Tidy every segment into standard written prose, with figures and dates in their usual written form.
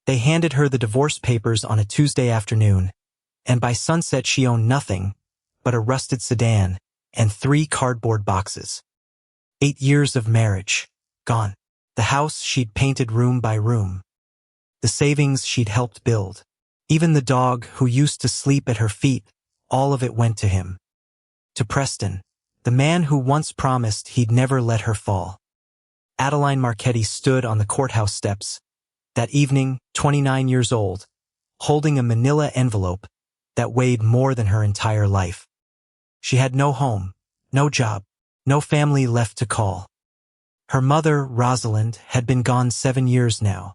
They handed her the divorce papers on a Tuesday afternoon, and by sunset she owned nothing but a rusted sedan and 3 cardboard boxes. 8 years of marriage, gone. The house she'd painted room by room. The savings she'd helped build. Even the dog who used to sleep at her feet, all of it went to him. To Preston, the man who once promised he'd never let her fall. Adeline Marchetti stood on the courthouse steps, that evening, 29 years old, holding a manila envelope that weighed more than her entire life. She had no home, no job, no family left to call. Her mother, Rosalind, had been gone 7 years now.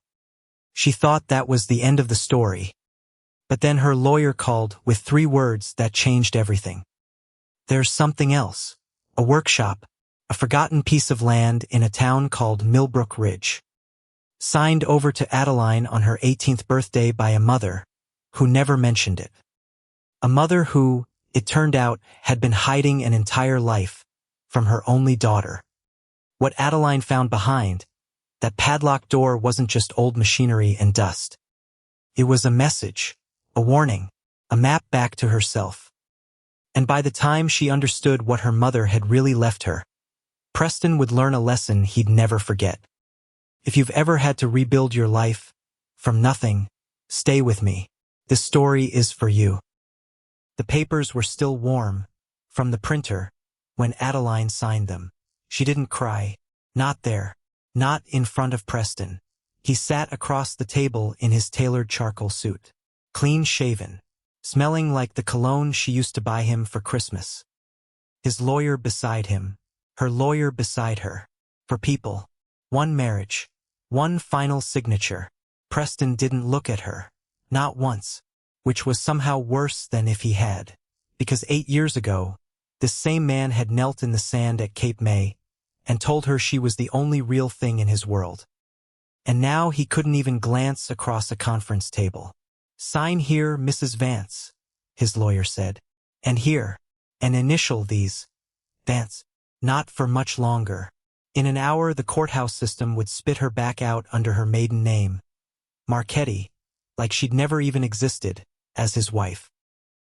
She thought that was the end of the story. But then her lawyer called with 3 words that changed everything. There's something else. A workshop, a forgotten piece of land in a town called Millbrook Ridge. Signed over to Adeline on her 18th birthday by a mother who never mentioned it. A mother who, it turned out, had been hiding an entire life from her only daughter. What Adeline found behind that padlocked door wasn't just old machinery and dust. It was a message, a warning, a map back to herself. And by the time she understood what her mother had really left her, Preston would learn a lesson he'd never forget. If you've ever had to rebuild your life from nothing, stay with me. This story is for you. The papers were still warm from the printer when Adeline signed them. She didn't cry. Not there. Not in front of Preston. He sat across the table in his tailored charcoal suit. Clean-shaven. Smelling like the cologne she used to buy him for Christmas. His lawyer beside him. Her lawyer beside her. For people. One marriage. One final signature. Preston didn't look at her. Not once. Which was somehow worse than if he had. Because 8 years ago, this same man had knelt in the sand at Cape May and told her she was the only real thing in his world. And now he couldn't even glance across a conference table. Sign here, Mrs. Vance, his lawyer said. And here, and initial these. Vance. Not for much longer. In an hour the courthouse system would spit her back out under her maiden name. Marchetti, like she'd never even existed, as his wife.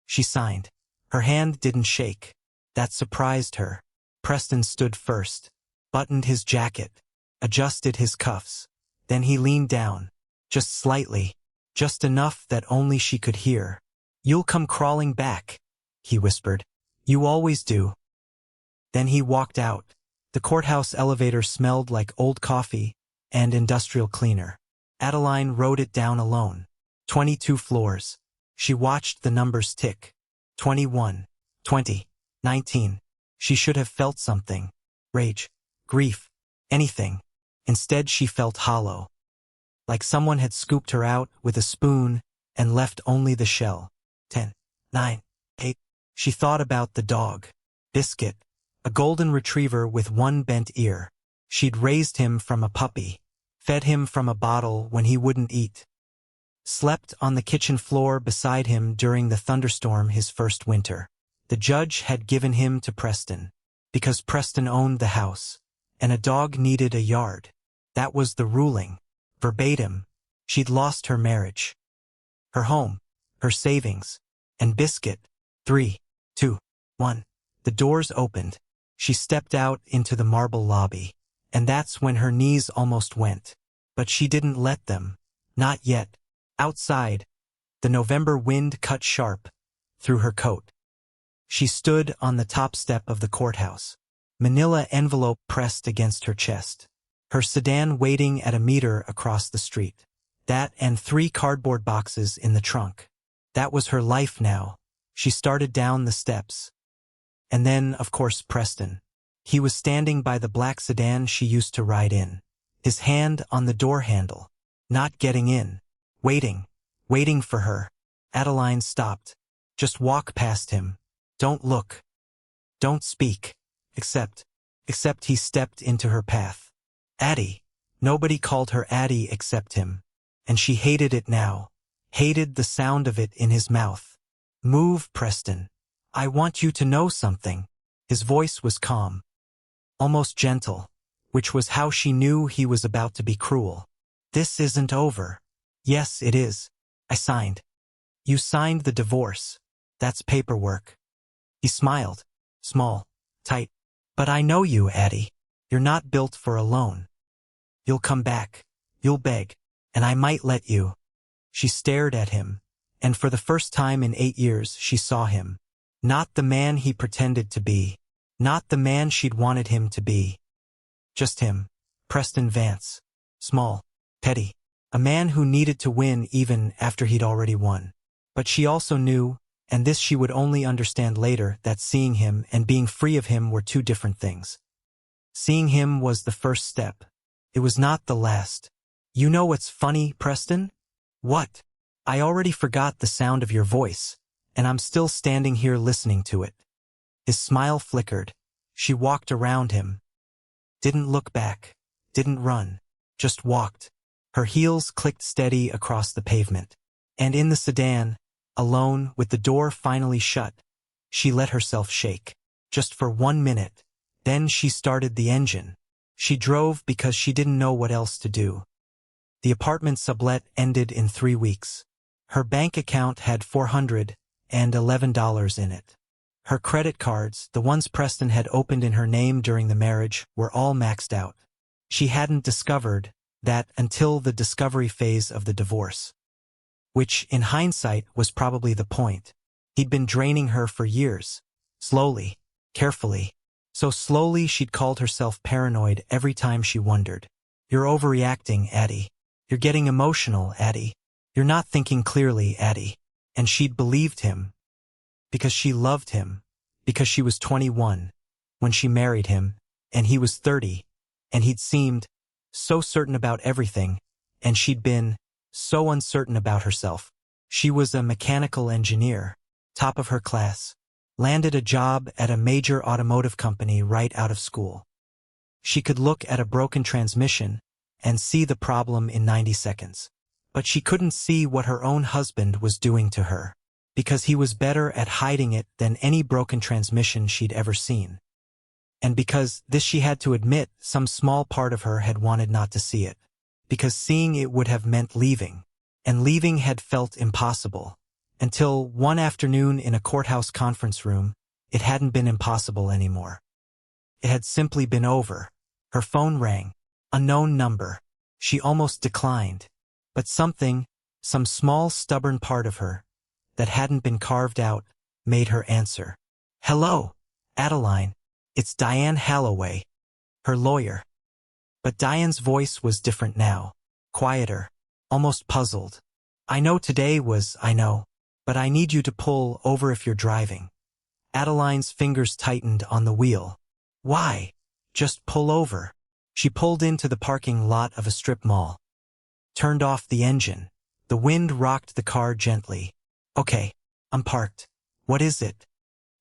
She signed. Her hand didn't shake. That surprised her. Preston stood first, buttoned his jacket, adjusted his cuffs. Then he leaned down, just slightly, just enough that only she could hear. "You'll come crawling back," he whispered. "You always do." Then he walked out. The courthouse elevator smelled like old coffee and industrial cleaner. Adeline rode it down alone. 22 floors. She watched the numbers tick. 21, 20, 19. She should have felt something. Rage, grief, anything. Instead she felt hollow. Like someone had scooped her out with a spoon and left only the shell. 10, 9, 8. She thought about the dog. Biscuit. A golden retriever with one bent ear. She'd raised him from a puppy. Fed him from a bottle when he wouldn't eat. Slept on the kitchen floor beside him during the thunderstorm his first winter. The judge had given him to Preston. Because Preston owned the house. And a dog needed a yard. That was the ruling. Verbatim. She'd lost her marriage. Her home. Her savings. And Biscuit. 3, 2, 1. The doors opened. She stepped out into the marble lobby. And that's when her knees almost went. But she didn't let them. Not yet. Outside, the November wind cut sharp through her coat. She stood on the top step of the courthouse. Manila envelope pressed against her chest. Her sedan waiting at a meter across the street. That and 3 cardboard boxes in the trunk. That was her life now. She started down the steps. And then, of course, Preston. He was standing by the black sedan she used to ride in. His hand on the door handle. Not getting in. Waiting for her. Adeline stopped. Just walk past him. Don't look. Don't speak. Except he stepped into her path. Addie. Nobody called her Addie except him. And she hated it now. Hated the sound of it in his mouth. Move, Preston. I want you to know something. His voice was calm. Almost gentle. Which was how she knew he was about to be cruel. This isn't over. Yes, it is. I signed. You signed the divorce. That's paperwork. He smiled. Small. Tight. But I know you, Addie. You're not built for a loan. You'll come back. You'll beg. And I might let you. She stared at him, and for the first time in 8 years she saw him. Not the man he pretended to be. Not the man she'd wanted him to be. Just him. Preston Vance. Small. Petty. A man who needed to win even after he'd already won. But she also knew, and this she would only understand later, that seeing him and being free of him were two different things. Seeing him was the first step. It was not the last. You know what's funny, Preston? What? I already forgot the sound of your voice, and I'm still standing here listening to it. His smile flickered. She walked around him. Didn't look back. Didn't run. Just walked. Her heels clicked steady across the pavement. And in the sedan, alone with the door finally shut, she let herself shake. Just for 1 minute. Then she started the engine. She drove because she didn't know what else to do. The apartment sublet ended in 3 weeks. Her bank account had $411 in it. Her credit cards, the ones Preston had opened in her name during the marriage, were all maxed out. She hadn't discovered that until the discovery phase of the divorce. Which, in hindsight, was probably the point. He'd been draining her for years. Slowly. Carefully. So slowly she'd called herself paranoid every time she wondered. You're overreacting, Addie. You're getting emotional, Addie. You're not thinking clearly, Addie. And she'd believed him. Because she loved him. Because she was 21 when she married him, and he was 30, and he'd seemed so certain about everything, and she'd been so uncertain about herself. She was a mechanical engineer, top of her class, landed a job at a major automotive company right out of school. She could look at a broken transmission and see the problem in 90 seconds. But she couldn't see what her own husband was doing to her, because he was better at hiding it than any broken transmission she'd ever seen. And because this she had to admit, some small part of her had wanted not to see it. Because seeing it would have meant leaving. And leaving had felt impossible. Until one afternoon in a courthouse conference room, it hadn't been impossible anymore. It had simply been over. Her phone rang. Unknown number. She almost declined. But something, some small stubborn part of her, that hadn't been carved out, made her answer. Hello, Adeline. It's Diane Halloway, her lawyer. But Diane's voice was different now. Quieter. Almost puzzled. I know, but I need you to pull over if you're driving. Adeline's fingers tightened on the wheel. Why? Just pull over. She pulled into the parking lot of a strip mall. Turned off the engine. The wind rocked the car gently. Okay, I'm parked. What is it?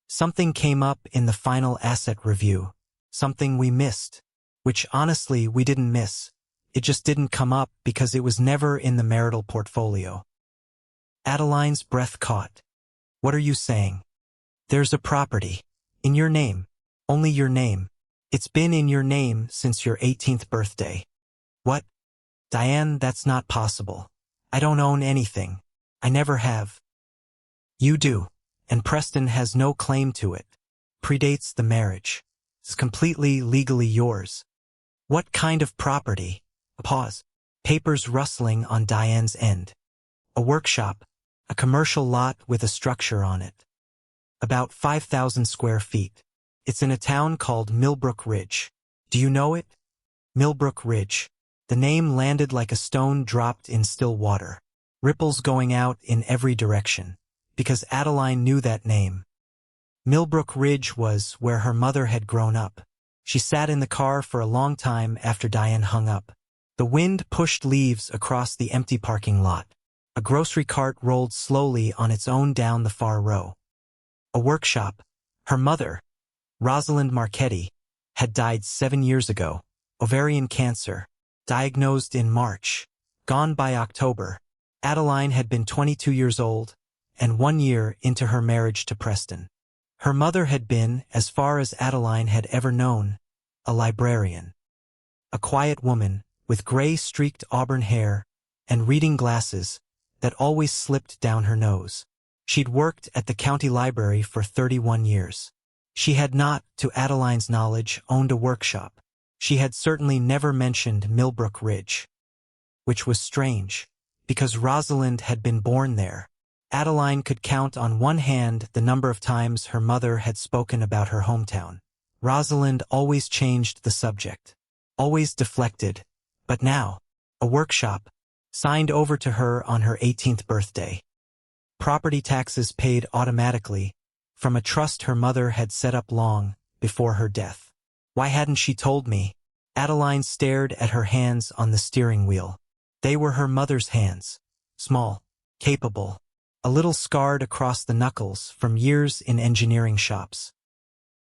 Something came up in the final asset review. Something we missed. Which honestly we didn't miss. It just didn't come up because it was never in the marital portfolio. Adeline's breath caught. What are you saying? There's a property. In your name. Only your name. It's been in your name since your 18th birthday. What? Diane, that's not possible. I don't own anything. I never have. You do. And Preston has no claim to it. Predates the marriage. It's completely legally yours. What kind of property? A pause. Papers rustling on Diane's end. A workshop. A commercial lot with a structure on it. About 5,000 square feet. It's in a town called Millbrook Ridge. Do you know it? Millbrook Ridge. The name landed like a stone dropped in still water. Ripples going out in every direction. Because Adeline knew that name. Millbrook Ridge was where her mother had grown up. She sat in the car for a long time after Diane hung up. The wind pushed leaves across the empty parking lot. A grocery cart rolled slowly on its own down the far row. A workshop. Her mother, Rosalind Marchetti, had died 7 years ago. Ovarian cancer. Diagnosed in March. Gone by October. Adeline had been 22 years old, and 1 year into her marriage to Preston. Her mother had been, as far as Adeline had ever known, a librarian. A quiet woman, with gray-streaked auburn hair and reading glasses that always slipped down her nose. She'd worked at the county library for 31 years. She had not, to Adeline's knowledge, owned a workshop. She had certainly never mentioned Millbrook Ridge. Which was strange, because Rosalind had been born there. Adeline could count on one hand the number of times her mother had spoken about her hometown. Rosalind always changed the subject, always deflected, but now, a workshop, signed over to her on her 18th birthday. Property taxes paid automatically, from a trust her mother had set up long before her death. Why hadn't she told me? Adeline stared at her hands on the steering wheel. They were her mother's hands, small, capable, a little scarred across the knuckles from years in engineering shops.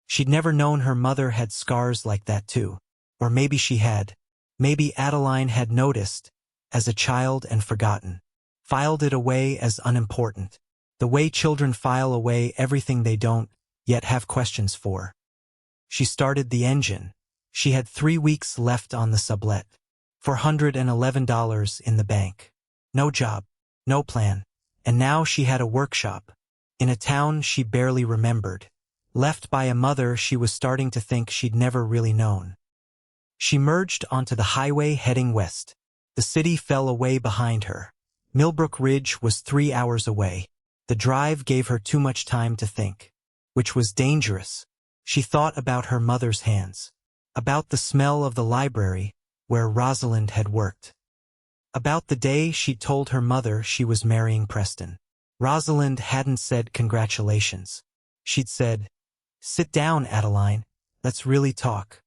She'd never known her mother had scars like that too. Or maybe she had. Maybe Adeline had noticed, as a child and forgotten. Filed it away as unimportant. The way children file away everything they don't yet have questions for. She started the engine. She had 3 weeks left on the sublet. $411 in the bank. No job, no plan. And now she had a workshop. In a town she barely remembered. Left by a mother she was starting to think she'd never really known. She merged onto the highway heading west. The city fell away behind her. Millbrook Ridge was 3 hours away. The drive gave her too much time to think. Which was dangerous. She thought about her mother's hands. About the smell of the library where Rosalind had worked. About the day she told her mother she was marrying Preston. Rosalind hadn't said congratulations. She'd said, "Sit down, Adeline. Let's really talk."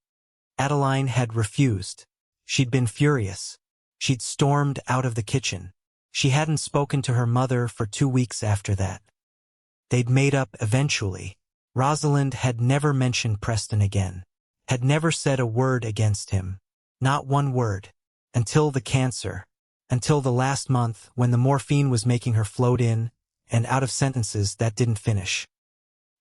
Adeline had refused. She'd been furious. She'd stormed out of the kitchen. She hadn't spoken to her mother for 2 weeks after that. They'd made up eventually. Rosalind had never mentioned Preston again. Had never said a word against him. Not one word. Until the cancer. Until the last month when the morphine was making her float in and out of sentences that didn't finish.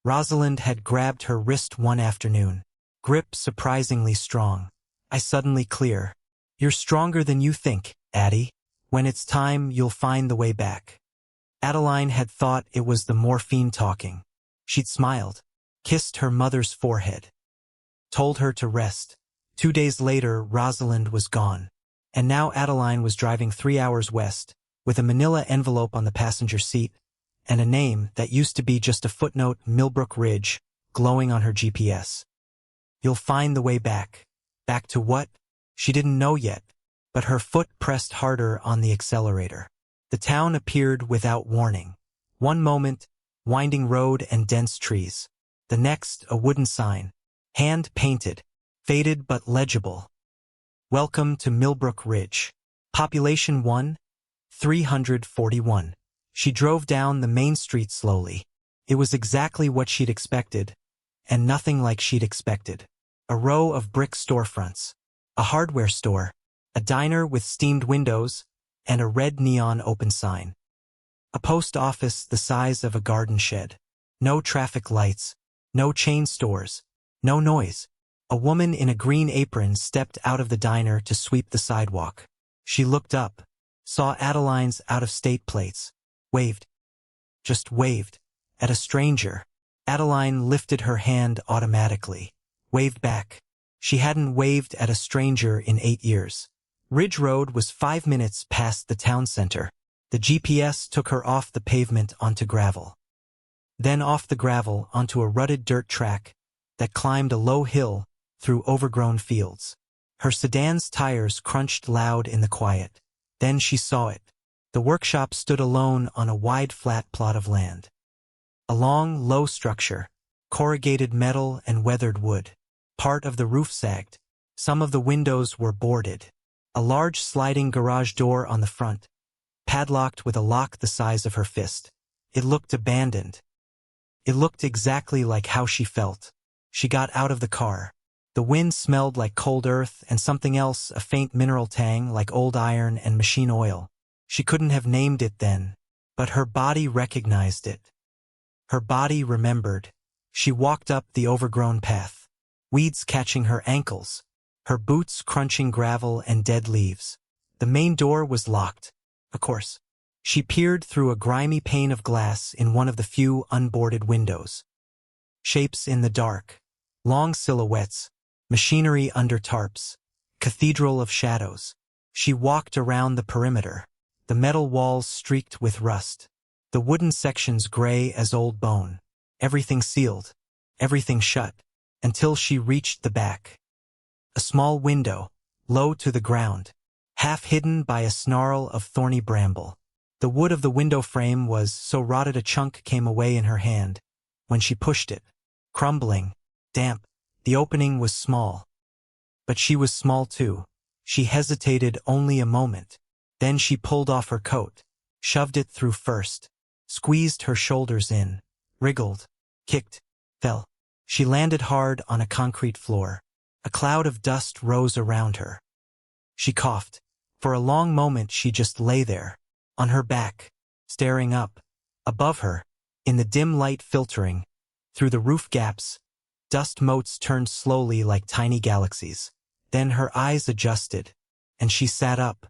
Rosalind had grabbed her wrist one afternoon. Grip surprisingly strong. "I suddenly clear. You're stronger than you think, Addie. When it's time, you'll find the way back." Adeline had thought it was the morphine talking. She'd smiled, kissed her mother's forehead, told her to rest. 2 days later, Rosalind was gone. And now Adeline was driving 3 hours west, with a manila envelope on the passenger seat, and a name that used to be just a footnote, Millbrook Ridge, glowing on her GPS. You'll find the way back. Back to what? She didn't know yet, but her foot pressed harder on the accelerator. The town appeared without warning. One moment, winding road and dense trees. The next, a wooden sign, hand-painted, faded but legible. Welcome to Millbrook Ridge. Population 1, 341. She drove down the main street slowly. It was exactly what she'd expected, and nothing like she'd expected. A row of brick storefronts, a hardware store, a diner with steamed windows, and a red neon open sign. A post office the size of a garden shed. No traffic lights, no chain stores, no noise. A woman in a green apron stepped out of the diner to sweep the sidewalk. She looked up, saw Adeline's out-of-state plates, waved. Just waved. At a stranger. Adeline lifted her hand automatically. Waved back. She hadn't waved at a stranger in 8 years. Ridge Road was 5 minutes past the town center. The GPS took her off the pavement onto gravel. Then off the gravel onto a rutted dirt track that climbed a low hill through overgrown fields. Her sedan's tires crunched loud in the quiet. Then she saw it. The workshop stood alone on a wide flat plot of land. A long, low structure, corrugated metal and weathered wood. Part of the roof sagged. Some of the windows were boarded. A large sliding garage door on the front, padlocked with a lock the size of her fist. It looked abandoned. It looked exactly like how she felt. She got out of the car. The wind smelled like cold earth and something else, a faint mineral tang like old iron and machine oil. She couldn't have named it then, but her body recognized it. Her body remembered. She walked up the overgrown path, weeds catching her ankles, her boots crunching gravel and dead leaves. The main door was locked. Of course. She peered through a grimy pane of glass in one of the few unboarded windows. Shapes in the dark. Long silhouettes. Machinery under tarps. Cathedral of shadows. She walked around the perimeter. The metal walls streaked with rust. The wooden sections gray as old bone. Everything sealed. Everything shut. Until she reached the back. A small window, low to the ground, half hidden by a snarl of thorny bramble. The wood of the window frame was so rotted a chunk came away in her hand when she pushed it. Crumbling, damp, the opening was small. But she was small too. She hesitated only a moment. Then she pulled off her coat, shoved it through first, squeezed her shoulders in, wriggled, kicked, fell. She landed hard on a concrete floor. A cloud of dust rose around her. She coughed. For a long moment she just lay there, on her back, staring up. Above her, in the dim light filtering, through the roof gaps, dust motes turned slowly like tiny galaxies. Then her eyes adjusted, and she sat up.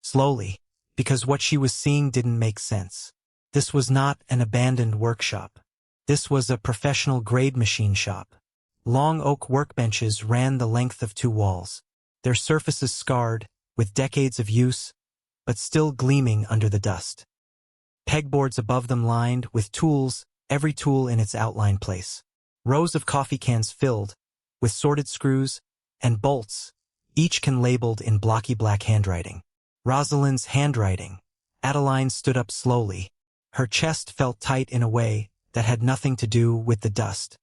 Slowly, because what she was seeing didn't make sense. This was not an abandoned workshop. This was a professional-grade machine shop. Long oak workbenches ran the length of 2 walls, their surfaces scarred, with decades of use, but still gleaming under the dust. Pegboards above them lined with tools, every tool in its outline place. Rows of coffee cans filled, with sorted screws and bolts, each can labeled in blocky black handwriting. Rosalind's handwriting. Adeline stood up slowly. Her chest felt tight in a way that had nothing to do with the dust.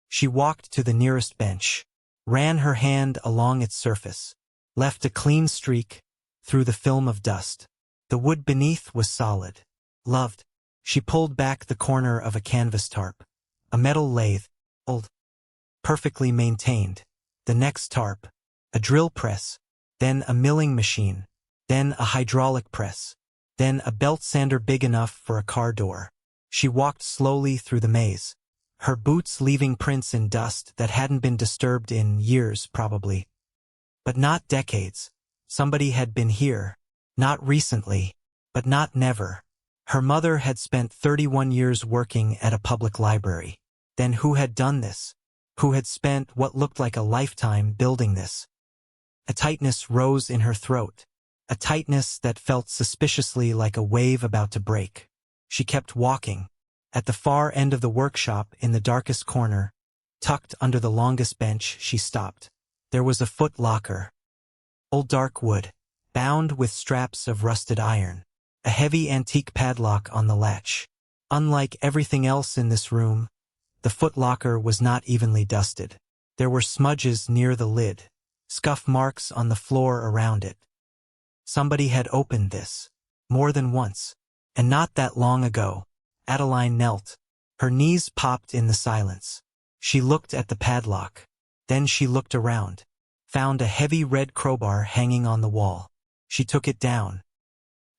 She walked to the nearest bench, ran her hand along its surface, left a clean streak through the film of dust. The wood beneath was solid. Loved. She pulled back the corner of a canvas tarp. A metal lathe, old, perfectly maintained. The next tarp, a drill press, then a milling machine, then a hydraulic press, then a belt sander big enough for a car door. She walked slowly through the maze, her boots leaving prints in dust that hadn't been disturbed in years probably. But not decades. Somebody had been here. Not recently, but not never. Her mother had spent 31 years working at a public library. Then who had done this? Who had spent what looked like a lifetime building this? A tightness rose in her throat. A tightness that felt suspiciously like a wave about to break. She kept walking. At the far end of the workshop, in the darkest corner, tucked under the longest bench, she stopped. There was a foot locker. Old dark wood, bound with straps of rusted iron. A heavy antique padlock on the latch. Unlike everything else in this room, the foot locker was not evenly dusted. There were smudges near the lid, scuff marks on the floor around it. Somebody had opened this, more than once, and not that long ago. Adeline knelt. Her knees popped in the silence. She looked at the padlock. Then she looked around, found a heavy red crowbar hanging on the wall. She took it down.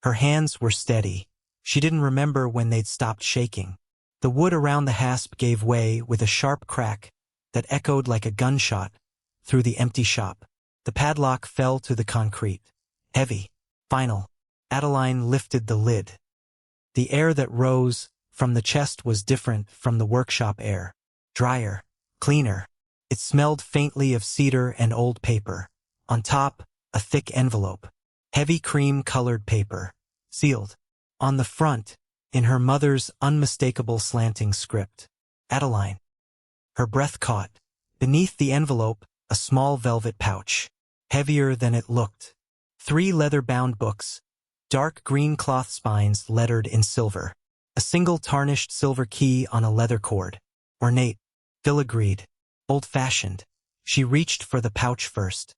Her hands were steady. She didn't remember when they'd stopped shaking. The wood around the hasp gave way with a sharp crack that echoed like a gunshot through the empty shop. The padlock fell to the concrete. Heavy. Final. Adeline lifted the lid. The air that rose from the chest was different from the workshop air. Drier. Cleaner. It smelled faintly of cedar and old paper. On top, a thick envelope. Heavy cream-colored paper. Sealed. On the front, in her mother's unmistakable slanting script. Adeline. Her breath caught. Beneath the envelope, a small velvet pouch. Heavier than it looked. 3 leather-bound books. Dark green cloth spines lettered in silver. A single tarnished silver key on a leather cord. Ornate. Filigreed. Old-fashioned. She reached for the pouch first.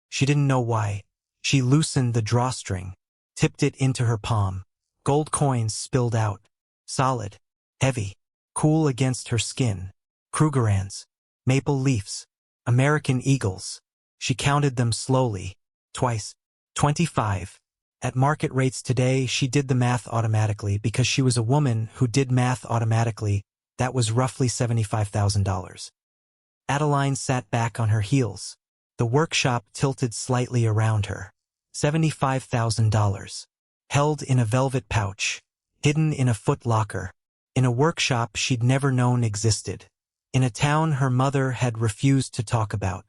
She didn't know why. She loosened the drawstring, tipped it into her palm. Gold coins spilled out. Solid. Heavy. Cool against her skin. Krugerrands. Maple leafs. American eagles. She counted them slowly. Twice. 25. At market rates today, she did the math automatically because she was a woman who did math automatically. That was roughly $75,000. Adeline sat back on her heels. The workshop tilted slightly around her. $75,000. held in a velvet pouch, hidden in a foot locker, in a workshop she'd never known existed, in a town her mother had refused to talk about.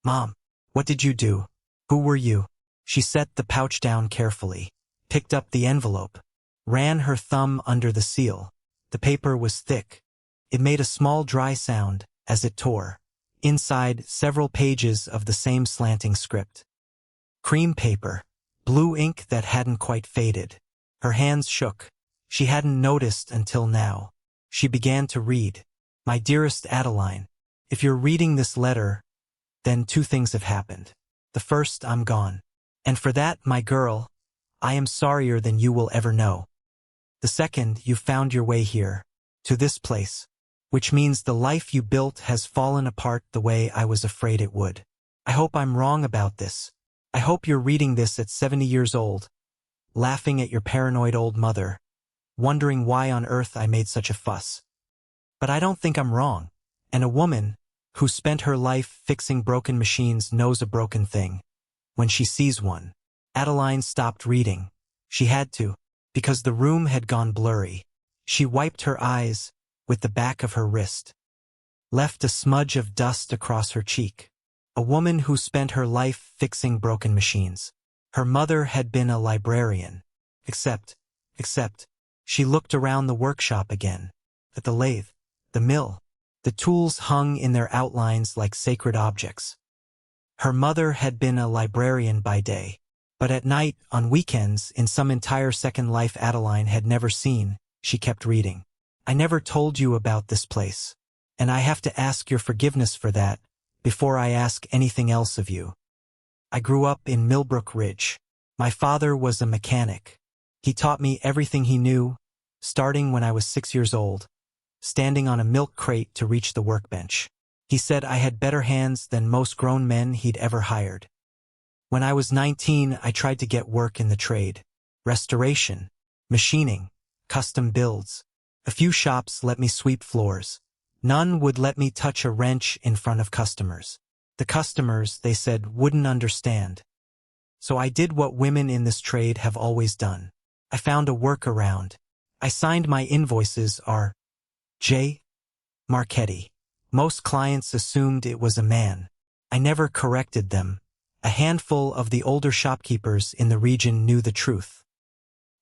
"Mom, what did you do? Who were you?" She set the pouch down carefully, picked up the envelope, ran her thumb under the seal. The paper was thick. It made a small dry sound as it tore. Inside, several pages of the same slanting script. Cream paper, blue ink that hadn't quite faded. Her hands shook. She hadn't noticed until now. She began to read. "My dearest Adeline, if you're reading this letter, then two things have happened. The first, I'm gone. And for that, my girl, I am sorrier than you will ever know. The second, you found your way here, to this place, which means the life you built has fallen apart the way I was afraid it would. I hope I'm wrong about this. I hope you're reading this at 70 years old, laughing at your paranoid old mother, wondering why on earth I made such a fuss. But I don't think I'm wrong. And a woman who spent her life fixing broken machines knows a broken thing when she sees one." Adeline stopped reading. She had to, because the room had gone blurry. She wiped her eyes with the back of her wrist, left a smudge of dust across her cheek. A woman who spent her life fixing broken machines. Her mother had been a librarian. Except, she looked around the workshop again, at the lathe, the mill. The tools hung in their outlines like sacred objects. Her mother had been a librarian by day, but at night, on weekends, in some entire second life Adeline had never seen, she kept reading. "I never told you about this place, and I have to ask your forgiveness for that before I ask anything else of you. I grew up in Millbrook Ridge. My father was a mechanic. He taught me everything he knew, starting when I was 6 years old, standing on a milk crate to reach the workbench. He said I had better hands than most grown men he'd ever hired. When I was 19, I tried to get work in the trade. Restoration, machining, custom builds. A few shops let me sweep floors. None would let me touch a wrench in front of customers. The customers, they said, wouldn't understand. So I did what women in this trade have always done. I found a workaround. I signed my invoices R.J. Marchetti. Most clients assumed it was a man. I never corrected them. A handful of the older shopkeepers in the region knew the truth.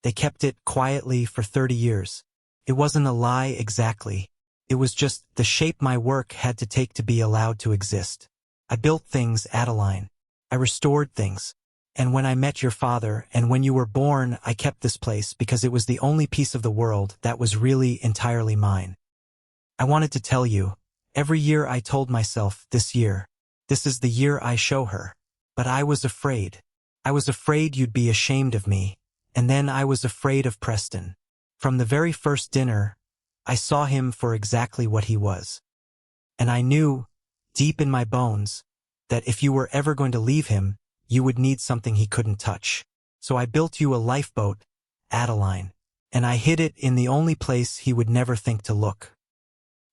They kept it quietly for 30 years. It wasn't a lie exactly. It was just the shape my work had to take to be allowed to exist. I built things, Adeline. I restored things. And when I met your father, and when you were born, I kept this place because it was the only piece of the world that was really entirely mine. I wanted to tell you. Every year I told myself, this is the year I show her. But I was afraid. I was afraid you'd be ashamed of me. And then I was afraid of Preston. From the very first dinner, I saw him for exactly what he was. And I knew, deep in my bones, that if you were ever going to leave him, you would need something he couldn't touch. So I built you a lifeboat, Adeline, and I hid it in the only place he would never think to look.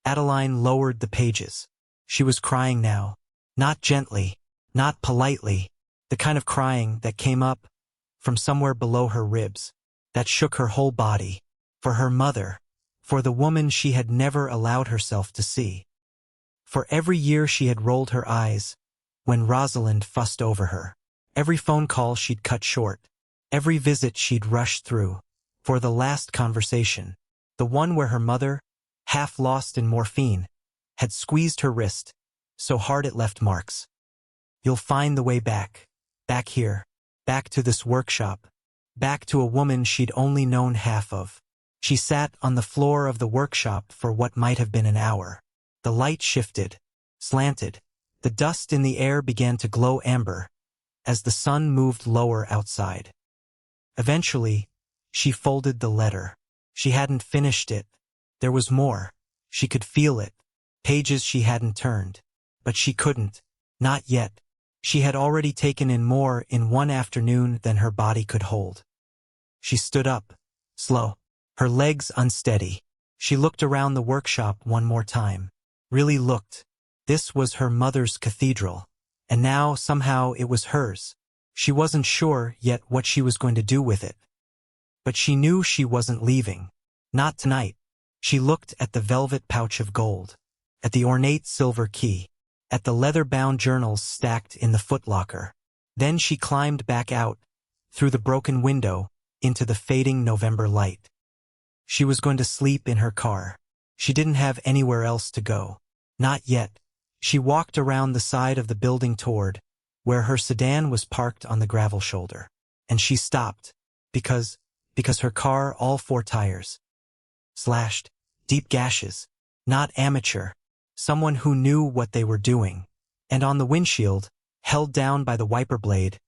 Adeline lowered the pages. She was crying now. Not gently, not politely, the kind of crying that came up from somewhere below her ribs, that shook her whole body, for her mother, for the woman she had never allowed herself to see. For every year she had rolled her eyes when Rosalind fussed over her. Every phone call she'd cut short. Every visit she'd rushed through. For the last conversation, the one where her mother, half lost in morphine, had squeezed her wrist so hard it left marks. "You'll find the way back. Back here. Back to this workshop. Back to a woman she'd only known half of." She sat on the floor of the workshop for what might have been an hour. The light shifted, slanted. The dust in the air began to glow amber as the sun moved lower outside. Eventually, she folded the letter. She hadn't finished it. There was more. She could feel it. Pages she hadn't turned. But she couldn't. Not yet. She had already taken in more in one afternoon than her body could hold. She stood up, slow, her legs unsteady. She looked around the workshop one more time. Really looked. This was her mother's cathedral. And now, somehow, it was hers. She wasn't sure yet what she was going to do with it. But she knew she wasn't leaving. Not tonight. She looked at the velvet pouch of gold, at the ornate silver key, at the leather-bound journals stacked in the footlocker. Then she climbed back out, through the broken window, into the fading November light. She was going to sleep in her car. She didn't have anywhere else to go. Not yet. She walked around the side of the building toward where her sedan was parked on the gravel shoulder. And she stopped, because her car, all four tires, slashed, deep gashes, not amateur, someone who knew what they were doing. And on the windshield, held down by the wiper blade,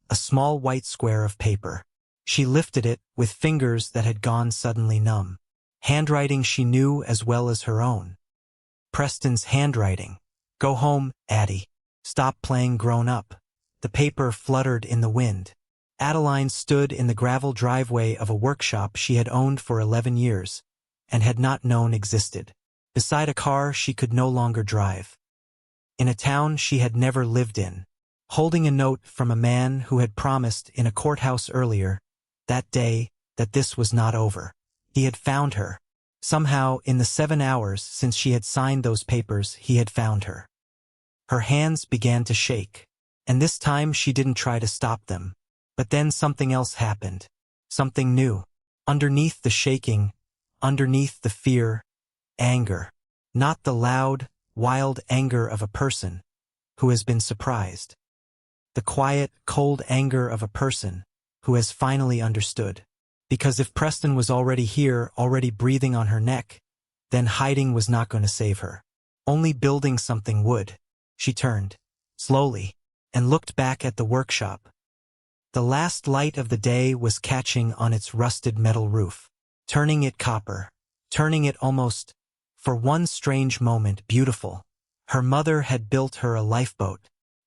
a small white square of paper. She lifted it with fingers that had gone suddenly numb. Handwriting she knew as well as her own. Preston's handwriting. Go home, Addie. Stop playing grown-up. The paper fluttered in the wind. Adeline stood in the gravel driveway of a workshop she had owned for 11 years, and had not known existed. Beside a car she could no longer drive. In a town she had never lived in. Holding a note from a man who had promised in a courthouse earlier, that day, that this was not over. He had found her. Somehow, in the 7 hours since she had signed those papers, he had found her. Her hands began to shake, and this time she didn't try to stop them. But then something else happened. Something new. Underneath the shaking, underneath the fear, anger. Not the loud, wild anger of a person who has been surprised. The quiet, cold anger of a person who has finally understood. Because if Preston was already here, already breathing on her neck, then hiding was not going to save her. Only building something would. She turned, slowly, and looked back at the workshop. The last light of the day was catching on its rusted metal roof, turning it copper, turning it almost, for one strange moment, beautiful. Her mother had built her a lifeboat.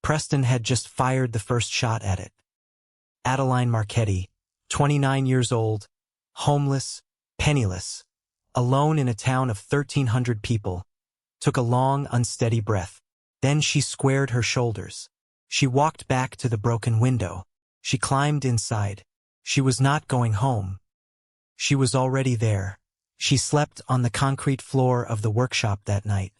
Preston had just fired the first shot at it. Adeline Marchetti, 29 years old, homeless, penniless, alone in a town of 1,300 people, took a long, unsteady breath. Then she squared her shoulders. She walked back to the broken window. She climbed inside. She was not going home. She was already there. She slept on the concrete floor of the workshop that night,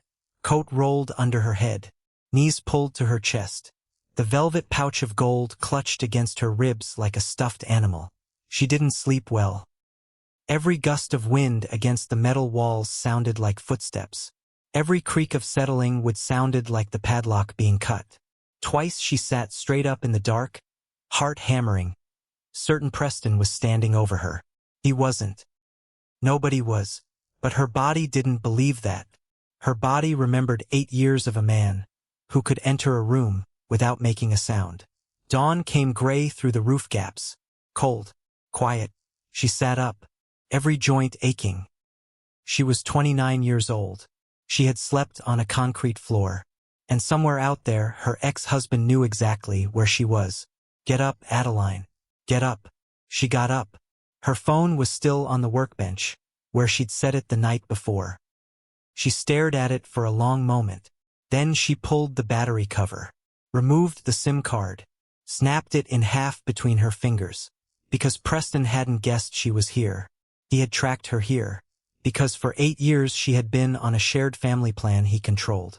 coat rolled under her head, knees pulled to her chest. The velvet pouch of gold clutched against her ribs like a stuffed animal. She didn't sleep well. Every gust of wind against the metal walls sounded like footsteps. Every creak of settling would sounded like the padlock being cut. Twice she sat straight up in the dark, heart hammering, certain Preston was standing over her. He wasn't. Nobody was. But her body didn't believe that. Her body remembered 8 years of a man who could enter a room without making a sound. Dawn came gray through the roof gaps. Cold. Quiet. She sat up, every joint aching. She was 29 years old. She had slept on a concrete floor. And somewhere out there, her ex-husband knew exactly where she was. Get up, Adeline. Get up. She got up. Her phone was still on the workbench, where she'd set it the night before. She stared at it for a long moment. Then she pulled the battery cover, removed the SIM card, snapped it in half between her fingers. Because Preston hadn't guessed she was here. He had tracked her here. Because for 8 years she had been on a shared family plan he controlled.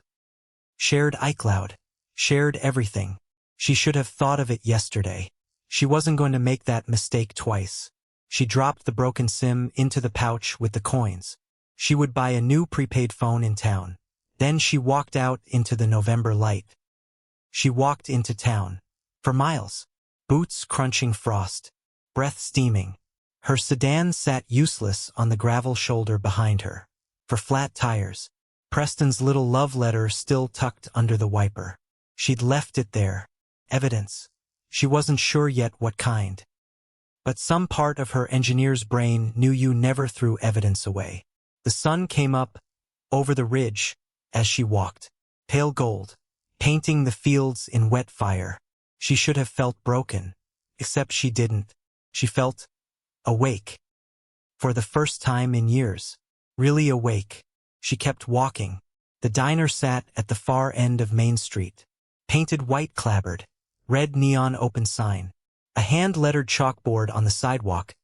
Shared iCloud. Shared everything. She should have thought of it yesterday. She wasn't going to make that mistake twice. She dropped the broken SIM into the pouch with the coins. She would buy a new prepaid phone in town. Then she walked out into the November light. She walked into town. For miles. Boots crunching frost. Breath steaming. Her sedan sat useless on the gravel shoulder behind her. For flat tires. Preston's little love letter still tucked under the wiper. She'd left it there. Evidence. She wasn't sure yet what kind. But some part of her engineer's brain knew you never threw evidence away. The sun came up over the ridge as she walked. Pale gold. Painting the fields in wet fire. She should have felt broken. Except she didn't. She felt awake. For the first time in years. Really awake. She kept walking. The diner sat at the far end of Main Street. Painted white clapboard. Red neon open sign. A hand-lettered chalkboard on the sidewalk.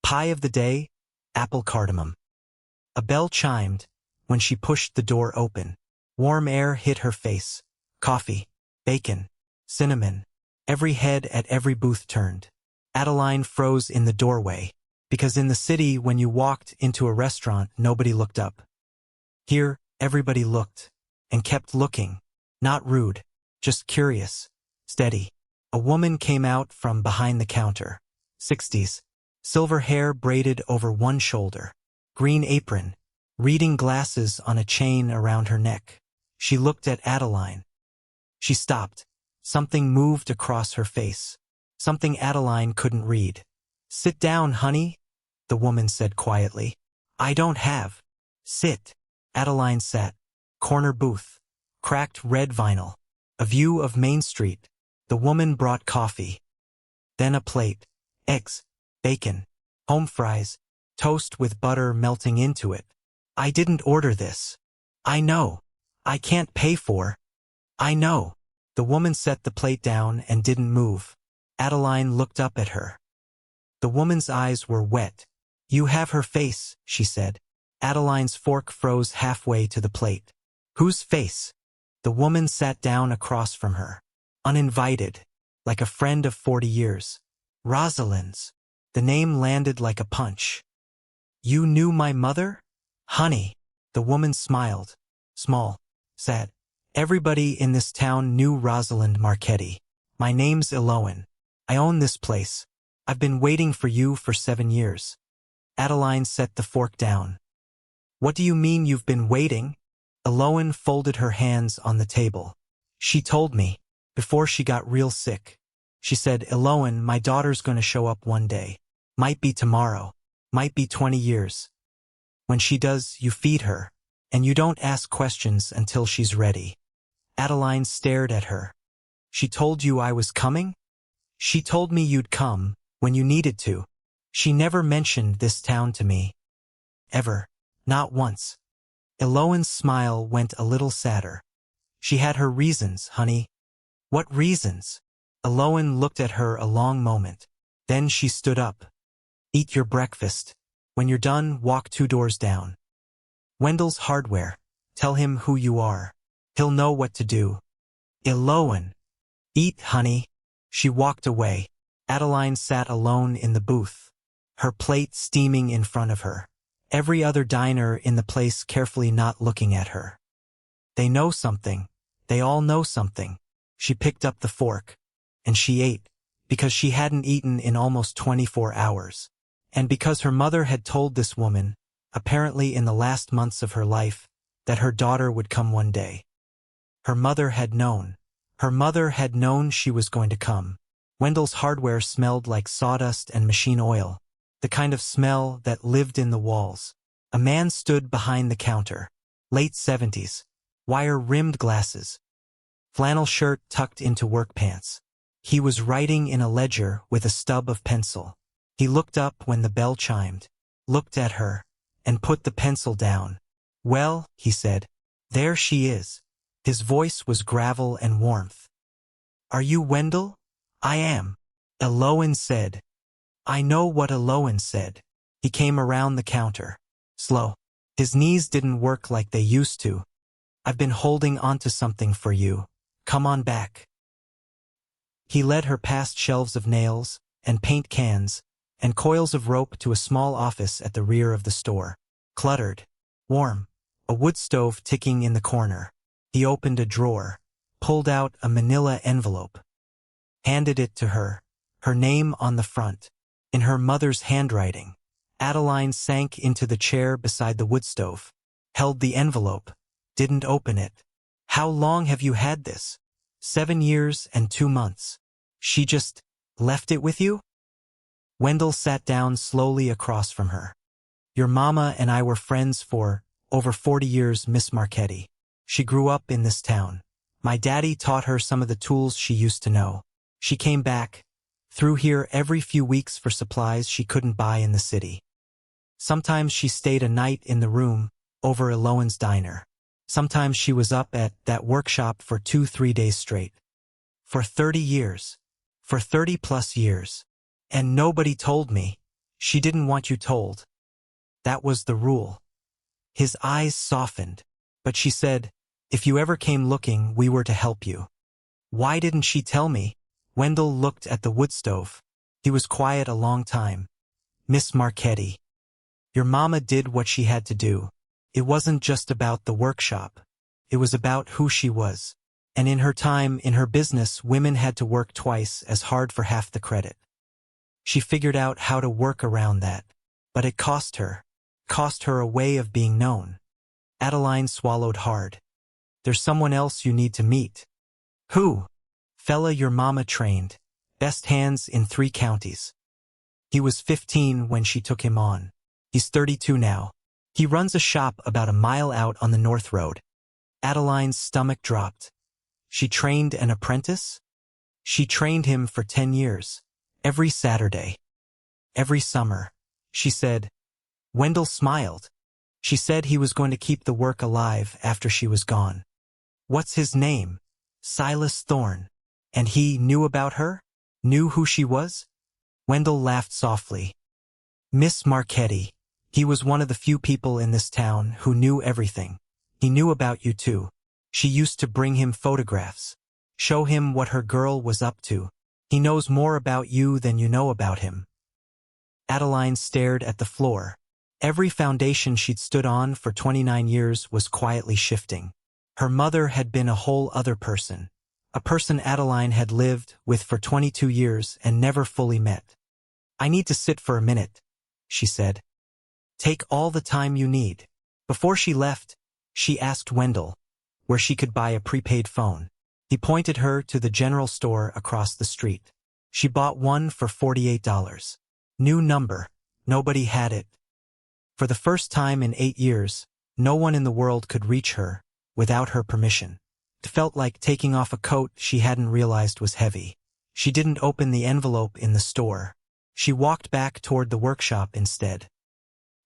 Pie of the day, apple cardamom. A bell chimed when she pushed the door open. Warm air hit her face. Coffee, bacon, cinnamon. Every head at every booth turned. Adeline froze in the doorway, because in the city when you walked into a restaurant nobody looked up. Here, everybody looked, and kept looking. Not rude, just curious, steady. A woman came out from behind the counter. 60s. Silver hair braided over one shoulder. Green apron. Reading glasses on a chain around her neck. She looked at Adeline. She stopped. Something moved across her face. Something Adeline couldn't read. "Sit down, honey," the woman said quietly. "I don't have." "Sit." Adeline sat. Corner booth. Cracked red vinyl. A view of Main Street. The woman brought coffee. Then a plate. Eggs. Bacon. Home fries. Toast with butter melting into it. "I didn't order this." "I know. I can't pay for." "I know." The woman set the plate down and didn't move. Adeline looked up at her. The woman's eyes were wet. "You have her face," she said. Adeline's fork froze halfway to the plate. "Whose face?" The woman sat down across from her. Uninvited, like a friend of 40 years. "Rosalind's." The name landed like a punch. "You knew my mother?" "Honey." The woman smiled. Small. Sad. "Everybody in this town knew Rosalind Marchetti. My name's Eloan. I own this place. I've been waiting for you for 7 years. Adeline set the fork down. "What do you mean you've been waiting?" Eloan folded her hands on the table. "She told me, before she got real sick. She said, 'Eloan, my daughter's going to show up one day. Might be tomorrow. Might be 20 years. When she does, you feed her. And you don't ask questions until she's ready.'" Adeline stared at her. "She told you I was coming?" "She told me you'd come, when you needed to. She never mentioned this town to me. Ever. Not once." Eloan's smile went a little sadder. "She had her reasons, honey." "What reasons?" Eloan looked at her a long moment. Then she stood up. "Eat your breakfast. When you're done, walk 2 doors down. Wendell's Hardware. Tell him who you are. He'll know what to do." "Eloan." "Eat, honey." She walked away. Adeline sat alone in the booth, her plate steaming in front of her. Every other diner in the place carefully not looking at her. They know something. They all know something. She picked up the fork. And she ate, because she hadn't eaten in almost 24 hours. And because her mother had told this woman, apparently in the last months of her life, that her daughter would come one day. Her mother had known. Her mother had known she was going to come. Wendell's Hardware smelled like sawdust and machine oil, the kind of smell that lived in the walls. A man stood behind the counter. Late 70s. Wire-rimmed glasses. Flannel shirt tucked into work pants. He was writing in a ledger with a stub of pencil. He looked up when the bell chimed, looked at her, and put the pencil down. "Well," he said, "there she is." His voice was gravel and warmth. "Are you Wendell?" "I am." Eloan said. "I know what Eloan said." He came around the counter. Slow. His knees didn't work like they used to. "I've been holding onto something for you. Come on back." He led her past shelves of nails, and paint cans, and coils of rope to a small office at the rear of the store. Cluttered. Warm. A wood stove ticking in the corner. He opened a drawer, pulled out a manila envelope, handed it to her, her name on the front, in her mother's handwriting. Adeline sank into the chair beside the wood stove, held the envelope, didn't open it. "How long have you had this?" 7 years and 2 months. "She just left it with you?" Wendell sat down slowly across from her. "Your mama and I were friends for over 40 years, Miss Marchetti. She grew up in this town. My daddy taught her some of the tools she used to know. She came back, through here every few weeks for supplies she couldn't buy in the city. Sometimes she stayed a night in the room over Eloan's diner. Sometimes she was up at that workshop for 2-3 days straight. For 30 years. For 30+ years. And nobody told me. She didn't want you told. That was the rule. His eyes softened, but she said, if you ever came looking, we were to help you. Why didn't she tell me? Wendell looked at the wood stove. He was quiet a long time. Miss Marchetti. Your mama did what she had to do. It wasn't just about the workshop. It was about who she was. And in her time, in her business, women had to work twice as hard for half the credit. She figured out how to work around that. But it cost her. Cost her a way of being known. Adeline swallowed hard. There's someone else you need to meet. Who? Fella your mama trained. Best hands in 3 counties. He was 15 when she took him on. He's 32 now. He runs a shop about a mile out on the North Road. Adeline's stomach dropped. She trained an apprentice? She trained him for 10 years. Every Saturday. Every summer. She said. Wendell smiled. She said he was going to keep the work alive after she was gone. What's his name? Silas Thorne. And he knew about her? Knew who she was? Wendell laughed softly. Miss Marchetti. He was one of the few people in this town who knew everything. He knew about you too. She used to bring him photographs. Show him what her girl was up to. He knows more about you than you know about him. Adeline stared at the floor. Every foundation she'd stood on for 29 years was quietly shifting. Her mother had been a whole other person. A person Adeline had lived with for 22 years and never fully met. I need to sit for a minute, she said. Take all the time you need. Before she left, she asked Wendell where she could buy a prepaid phone. He pointed her to the general store across the street. She bought one for $48. New number. Nobody had it. For the first time in 8 years, no one in the world could reach her without her permission. It felt like taking off a coat she hadn't realized was heavy. She didn't open the envelope in the store. She walked back toward the workshop instead.